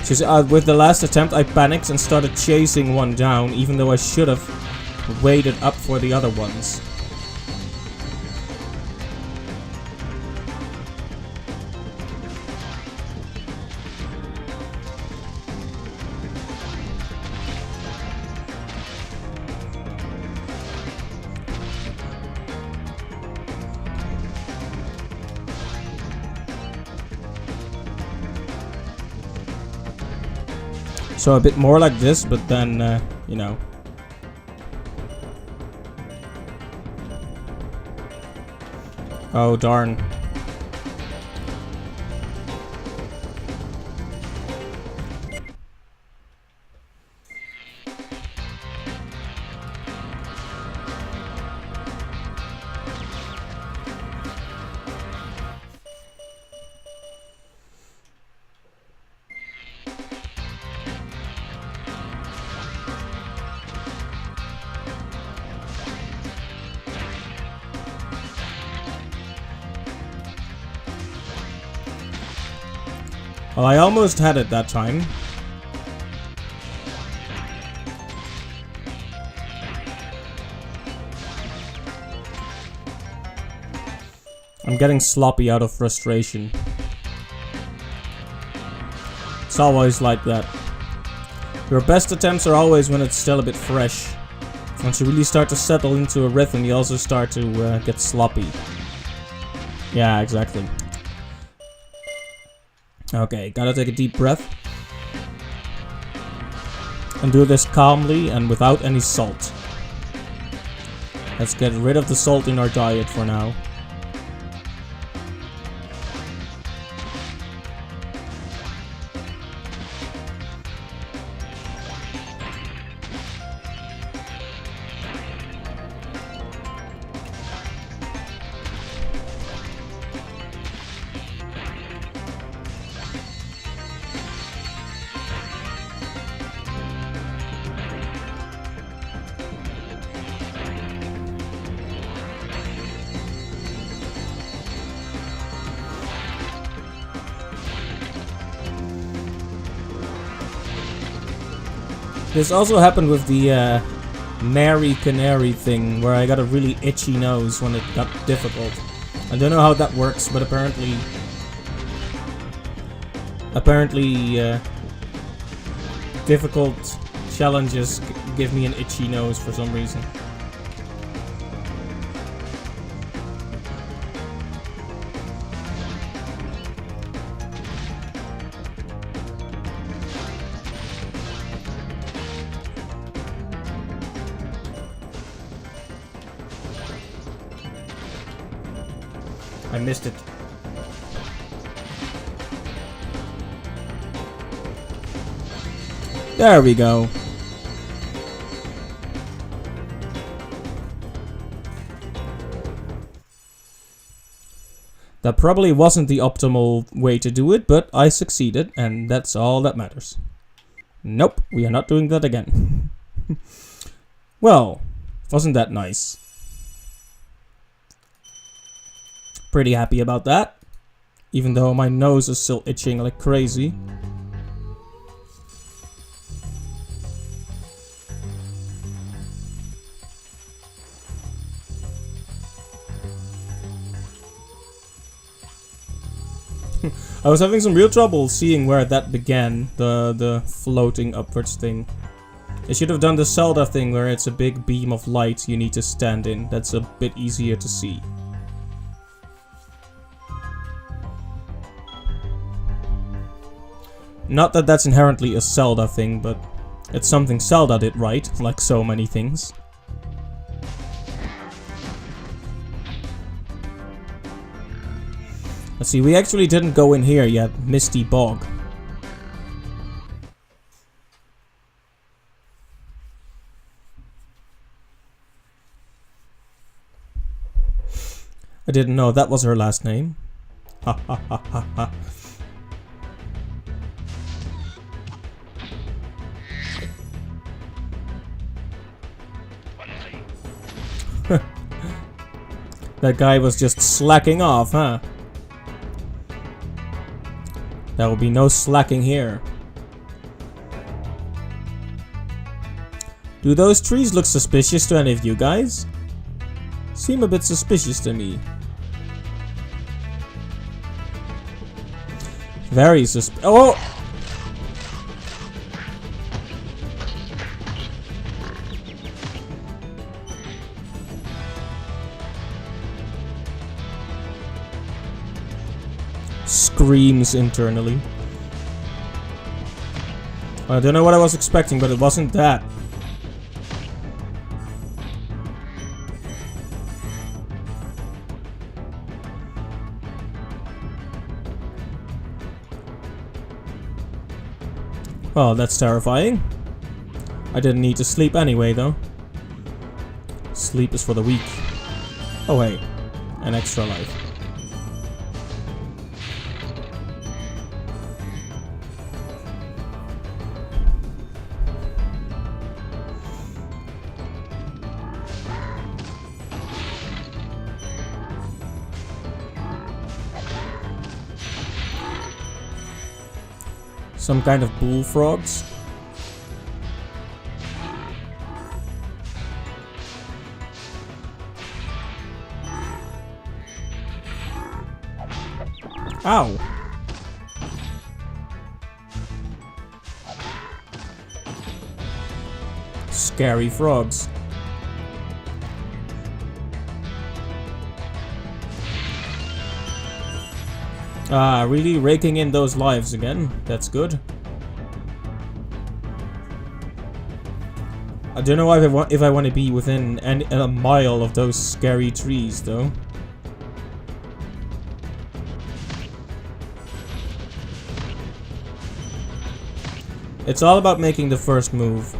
[SPEAKER 1] Just, with the last attempt, I panicked and started chasing one down, even though I should have waited up for the other ones. So a bit more like this, but then, you know. Oh, darn. Well, I almost had it that time. I'm getting sloppy out of frustration. It's always like that. Your best attempts are always when it's still a bit fresh. Once you really start to settle into a rhythm, you also start to get sloppy. Yeah, exactly. Okay, gotta take a deep breath. And do this calmly and without any salt. Let's get rid of the salt in our diet for now. This also happened with the Mary Canary thing, where I got a really itchy nose when it got difficult. I don't know how that works, but apparently difficult challenges give me an itchy nose for some reason. I missed it. There we go. That probably wasn't the optimal way to do it, but I succeeded, and that's all that matters. Nope, we are not doing that again. Well, wasn't that nice? Pretty happy about that, even though my nose is still itching like crazy. I was having some real trouble seeing where that began, the floating upwards thing. They should have done the Zelda thing where it's a big beam of light you need to stand in. That's a bit easier to see. Not that that's inherently a Zelda thing, but it's something Zelda did right, like so many things. Let's see, we actually didn't go in here yet, Misty Bog. I didn't know that was her last name. Ha ha ha ha ha. That guy was just slacking off, huh? There will be no slacking here. Do those trees look suspicious to any of you guys? Seem a bit suspicious to me. Very oh! Screams internally. I don't know what I was expecting, but it wasn't that. Well, that's terrifying. I didn't need to sleep anyway, though. Sleep is for the weak. Oh, hey. An extra life. Some kind of bullfrogs. Ow! Scary frogs. Ah, really raking in those lives again. That's good. I don't know if I want to be within a mile of those scary trees, though. It's all about making the first move.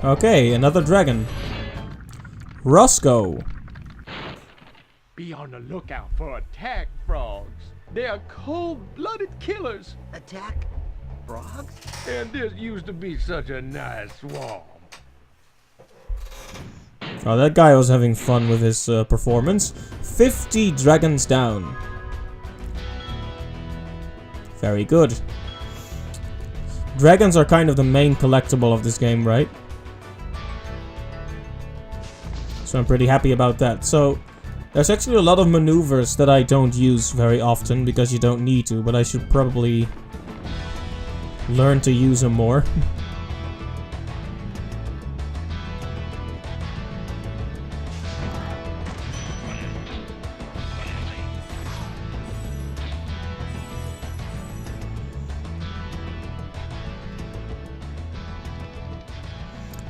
[SPEAKER 1] Okay, another dragon. Roscoe.
[SPEAKER 5] Be on the lookout for attack frogs. They are cold-blooded killers.
[SPEAKER 3] Attack frogs?
[SPEAKER 5] And this used to be such a nice swamp.
[SPEAKER 1] Oh, that guy was having fun with his performance. 50 dragons down. Very good. Dragons are kind of the main collectible of this game, right? So I'm pretty happy about that. So there's actually a lot of maneuvers that I don't use very often because you don't need to, but I should probably learn to use them more.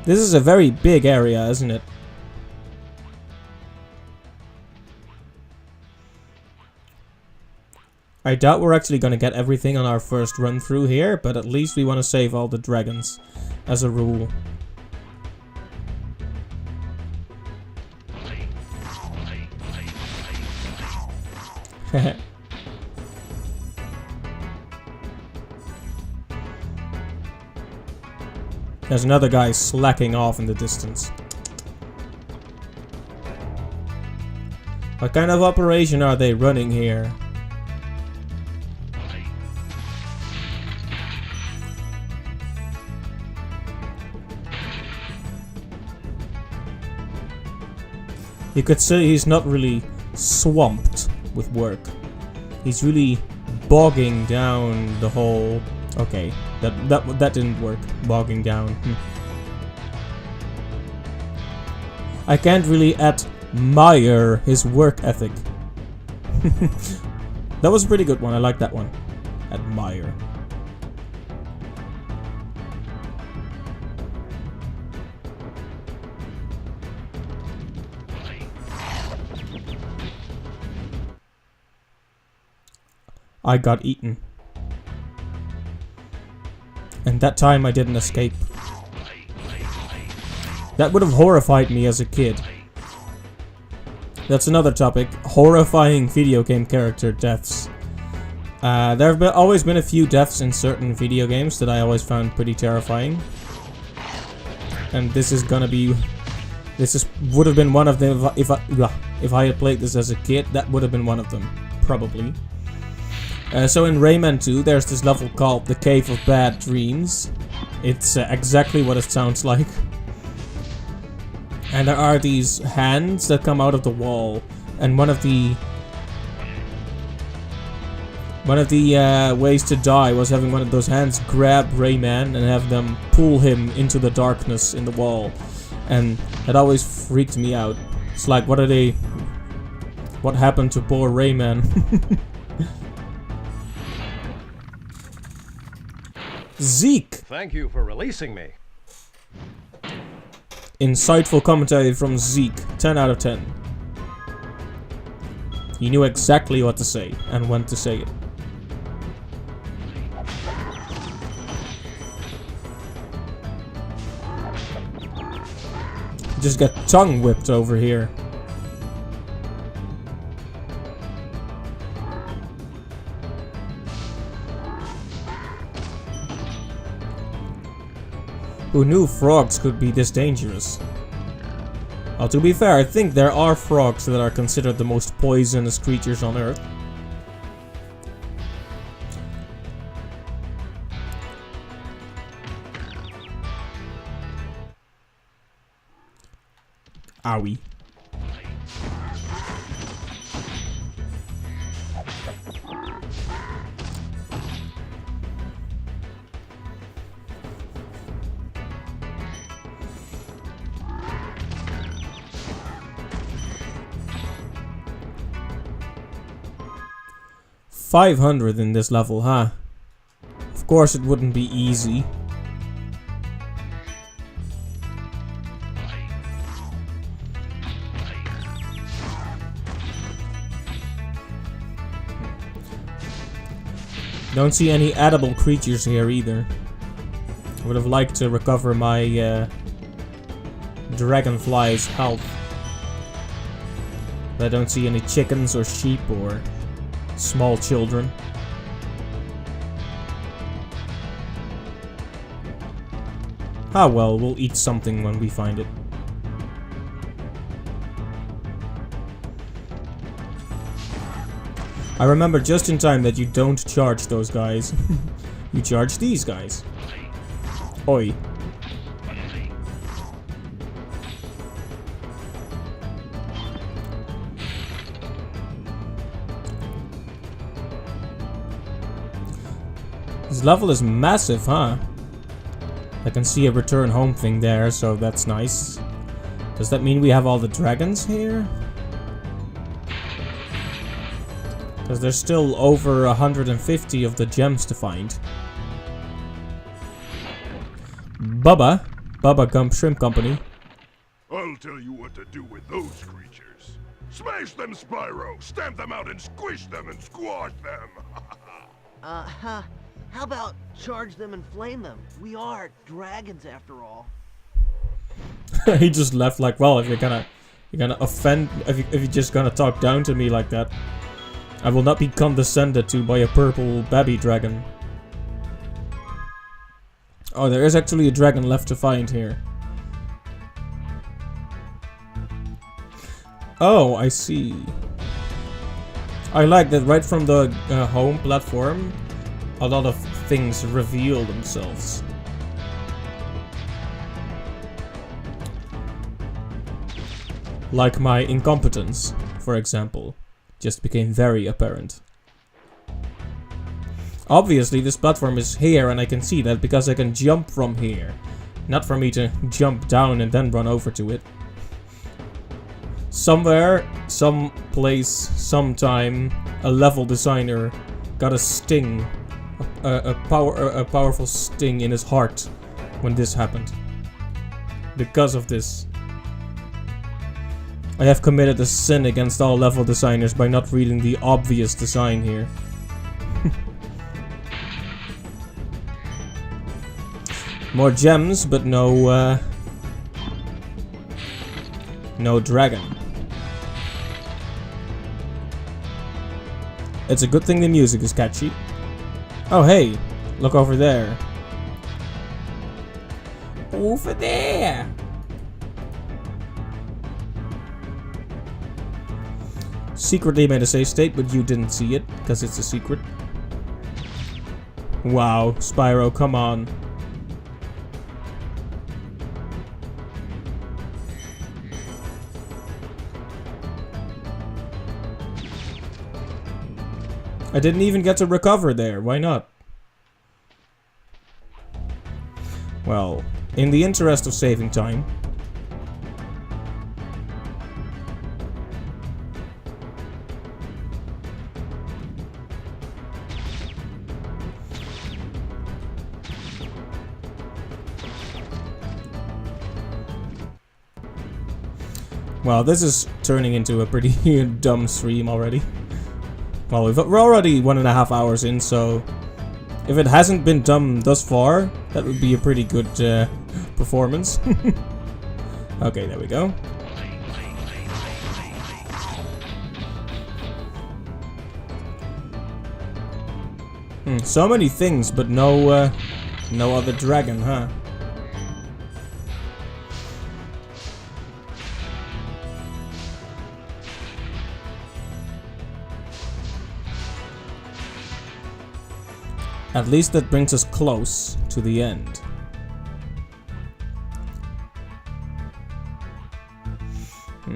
[SPEAKER 1] This is a very big area, isn't it? I doubt we're actually going to get everything on our first run through here, but at least we want to save all the dragons, as a rule. There's another guy slacking off in the distance. What kind of operation are they running here? You could say he's not really swamped with work. He's really bogging down the whole... Okay, that didn't work. Bogging down. I can't really admire his work ethic. That was a pretty good one. I like that one. Admire. I got eaten. And that time I didn't escape. That would have horrified me as a kid. That's another topic. Horrifying video game character deaths. There have always been a few deaths in certain video games that I always found pretty terrifying. and this is gonna be. Would have been one of them if I had played this as a kid. That would have been one of them, probably. So in Rayman 2, there's this level called the Cave of Bad Dreams. It's exactly what it sounds like. And there are these hands that come out of the wall, and one of the ways to die was having one of those hands grab Rayman and have them pull him into the darkness in the wall. And that always freaked me out. It's like, what happened to poor Rayman? Zeke!
[SPEAKER 6] Thank you for releasing me.
[SPEAKER 1] Insightful commentary from Zeke. 10 out of 10. He knew exactly what to say and when to say it. Just get tongue whipped over here. Who knew frogs could be this dangerous? Well, to be fair, I think there are frogs that are considered the most poisonous creatures on Earth. Owie. $500 in this level, huh? Of course it wouldn't be easy. Don't see any edible creatures here either. I would have liked to recover my dragonfly's health. But I don't see any chickens or sheep or small children. Ah well, we'll eat something when we find it. I remember just in time that you don't charge those guys. You charge these guys. Oi. This level is massive, huh? I can see a return home thing there, so that's nice. Does that mean we have all the dragons here? Because there's still over 150 of the gems to find. Bubba Gump Shrimp Company.
[SPEAKER 2] I'll tell you what to do with those creatures. Smash them, Spyro! Stamp them out and squish them and squash them!
[SPEAKER 3] How about charge them and flame them? We are dragons after all.
[SPEAKER 1] He just left like, well, if you're gonna offend, if you're just gonna talk down to me like that, I will not be condescended to by a purple baby dragon. Oh, there is actually a dragon left to find here. Oh, I see. I like that right from the home platform, a lot of things reveal themselves. Like my incompetence, for example, just became very apparent. Obviously, this platform is here and I can see that because I can jump from here. Not for me to jump down and then run over to it. Somewhere, someplace, sometime, a level designer got a sting, a powerful sting in his heart when this happened. Because of this, I have committed a sin against all level designers by not reading the obvious design here. More gems, but no dragon. It's a good thing the music is catchy. Oh hey, look over there. Over there. Secretly made a save state, but you didn't see it, because it's a secret. Wow, Spyro, come on. I didn't even get to recover there, why not? Well, in the interest of saving time... Well, this is turning into a pretty dumb stream already. Well, we're already 1.5 hours in, so... If it hasn't been dumb thus far, that would be a pretty good performance. Okay, there we go. So many things, but no other dragon, huh? At least that brings us close to the end.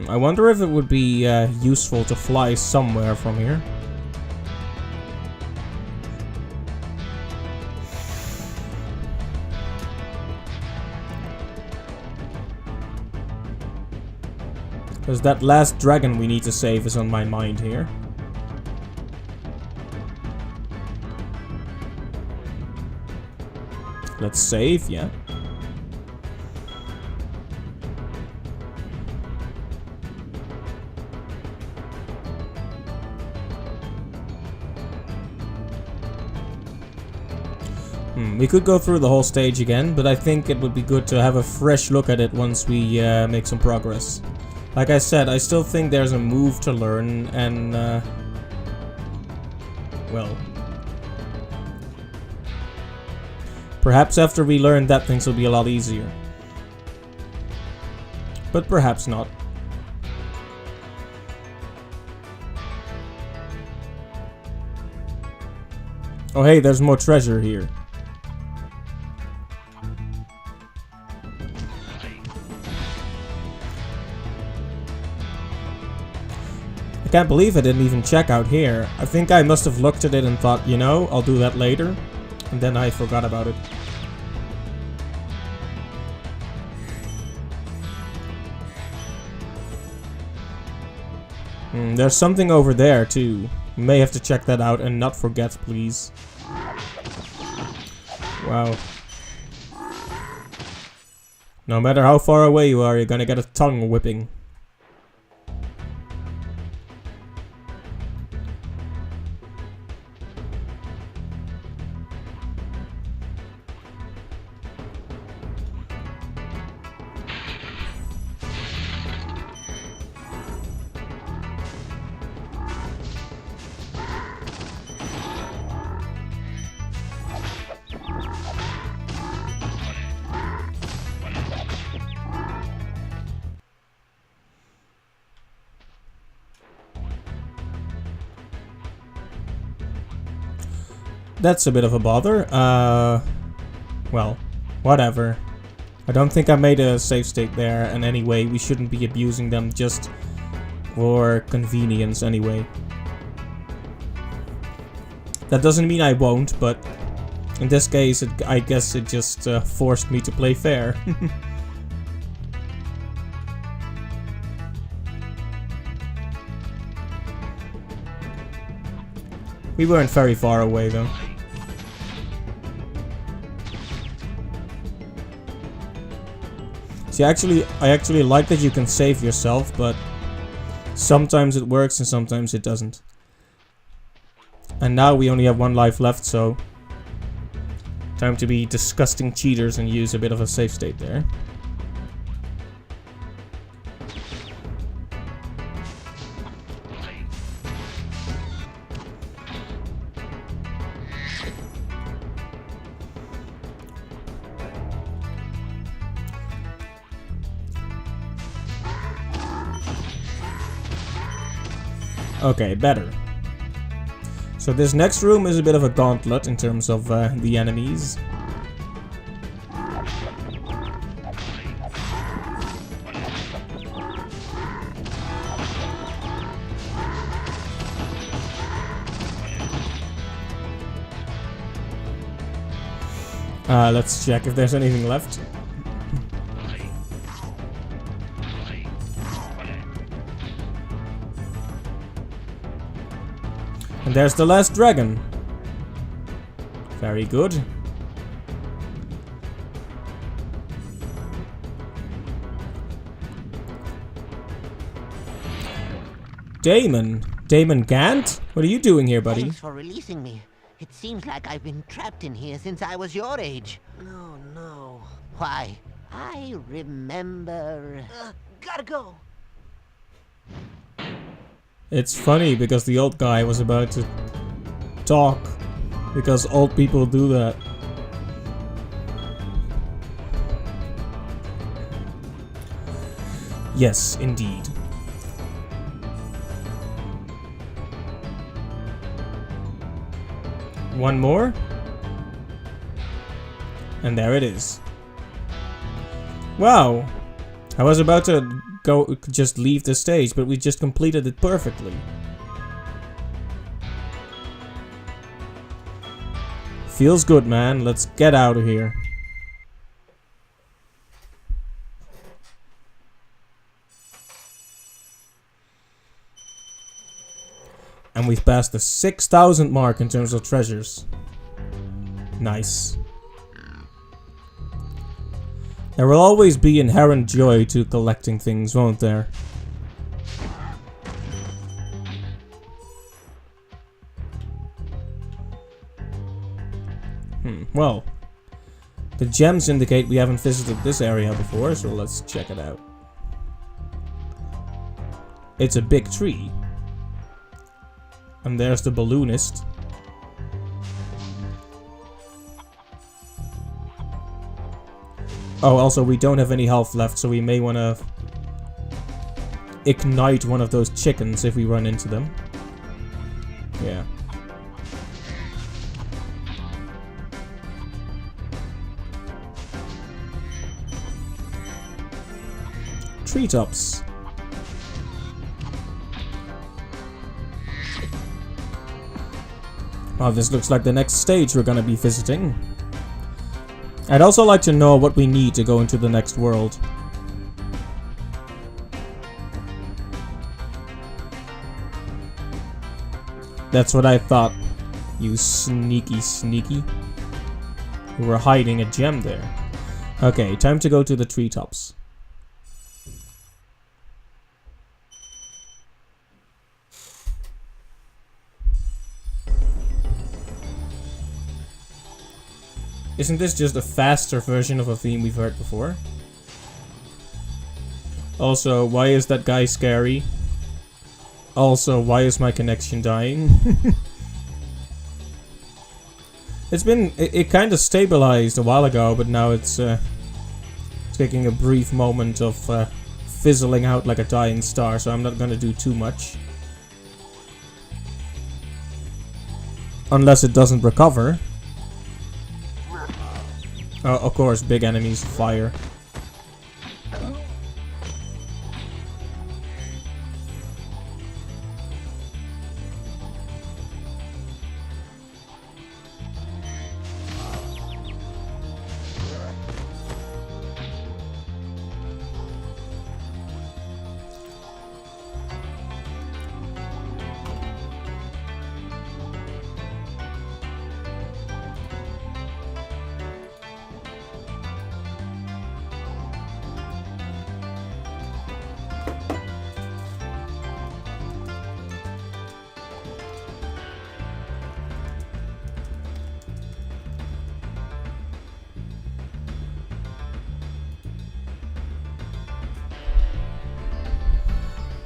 [SPEAKER 1] I wonder if it would be useful to fly somewhere from here. Because that last dragon we need to save is on my mind here. Let's save, yeah. We could go through the whole stage again, but I think it would be good to have a fresh look at it once we make some progress. Like I said, I still think there's a move to learn, and well... Perhaps after we learn that, things will be a lot easier. But perhaps not. Oh hey, there's more treasure here. I can't believe I didn't even check out here. I think I must have looked at it and thought, you know, I'll do that later. And then I forgot about it. There's something over there too. You may have to check that out and not forget, please. Wow. No matter how far away you are, you're gonna get a tongue whipping. That's a bit of a bother. Well, whatever. I don't think I made a save state there, and anyway, we shouldn't be abusing them just for convenience anyway. That doesn't mean I won't, but in this case, I guess it just forced me to play fair. We weren't very far away though. See, I actually like that you can save yourself, but sometimes it works and sometimes it doesn't. And now we only have 1 life left, so time to be disgusting cheaters and use a bit of a save state there. Okay, better. So this next room is a bit of a gauntlet in terms of the enemies. Let's check if there's anything left. And there's the last dragon. Very good. Damon Gant? What are you doing here, buddy?
[SPEAKER 6] Thanks for releasing me. It seems like I've been trapped in here since I was your age.
[SPEAKER 3] No, no.
[SPEAKER 6] Why, I remember...
[SPEAKER 3] Gotta go.
[SPEAKER 1] It's funny because the old guy was about to talk. Because old people do that. Yes, indeed. One more. And there it is. Wow. I was about to go just leave the stage, but we just completed it perfectly. Feels good, man. Let's get out of here. And we've passed the 6,000 mark in terms of treasures. Nice. There will always be inherent joy to collecting things, won't there? Well, the gems indicate we haven't visited this area before, so let's check it out. It's a big tree. And there's the balloonist. Oh, also we don't have any health left, so we may want to ignite one of those chickens if we run into them. Yeah. Treetops. Oh, this looks like the next stage we're gonna be visiting. I'd also like to know what we need to go into the next world. That's what I thought. You sneaky. We were hiding a gem there. Okay, time to go to the treetops. Isn't this just a faster version of a theme we've heard before? Also, why is that guy scary? Also, why is my connection dying? It kind of stabilized a while ago, but now it's taking a brief moment of fizzling out like a dying star, so I'm not gonna do too much. Unless it doesn't recover. Oh, of course, big enemies, fire.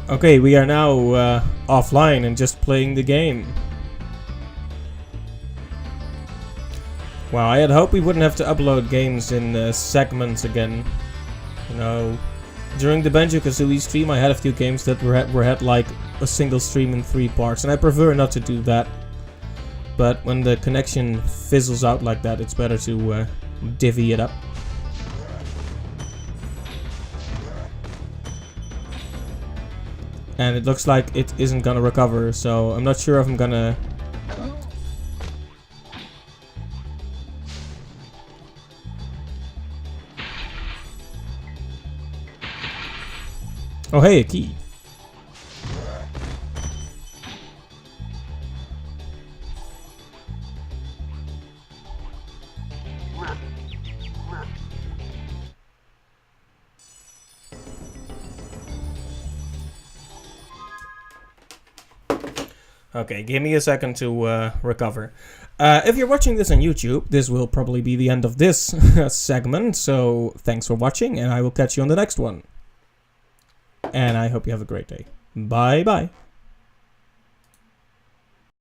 [SPEAKER 1] Okay, we are now offline and just playing the game. Wow, I had hoped we wouldn't have to upload games in segments again. You know, During the Banjo-Kazooie stream, I had a few games that had like a single stream in 3 parts, and I prefer not to do that. But when the connection fizzles out like that, it's better to divvy it up. And it looks like it isn't gonna recover, so I'm not sure if I'm gonna... Oh hey, a key. Okay, give me a second to recover. If you're watching this on YouTube, this will probably be the end of this segment, so thanks for watching, and I will catch you on the next one. And I hope you have a great day. Bye bye.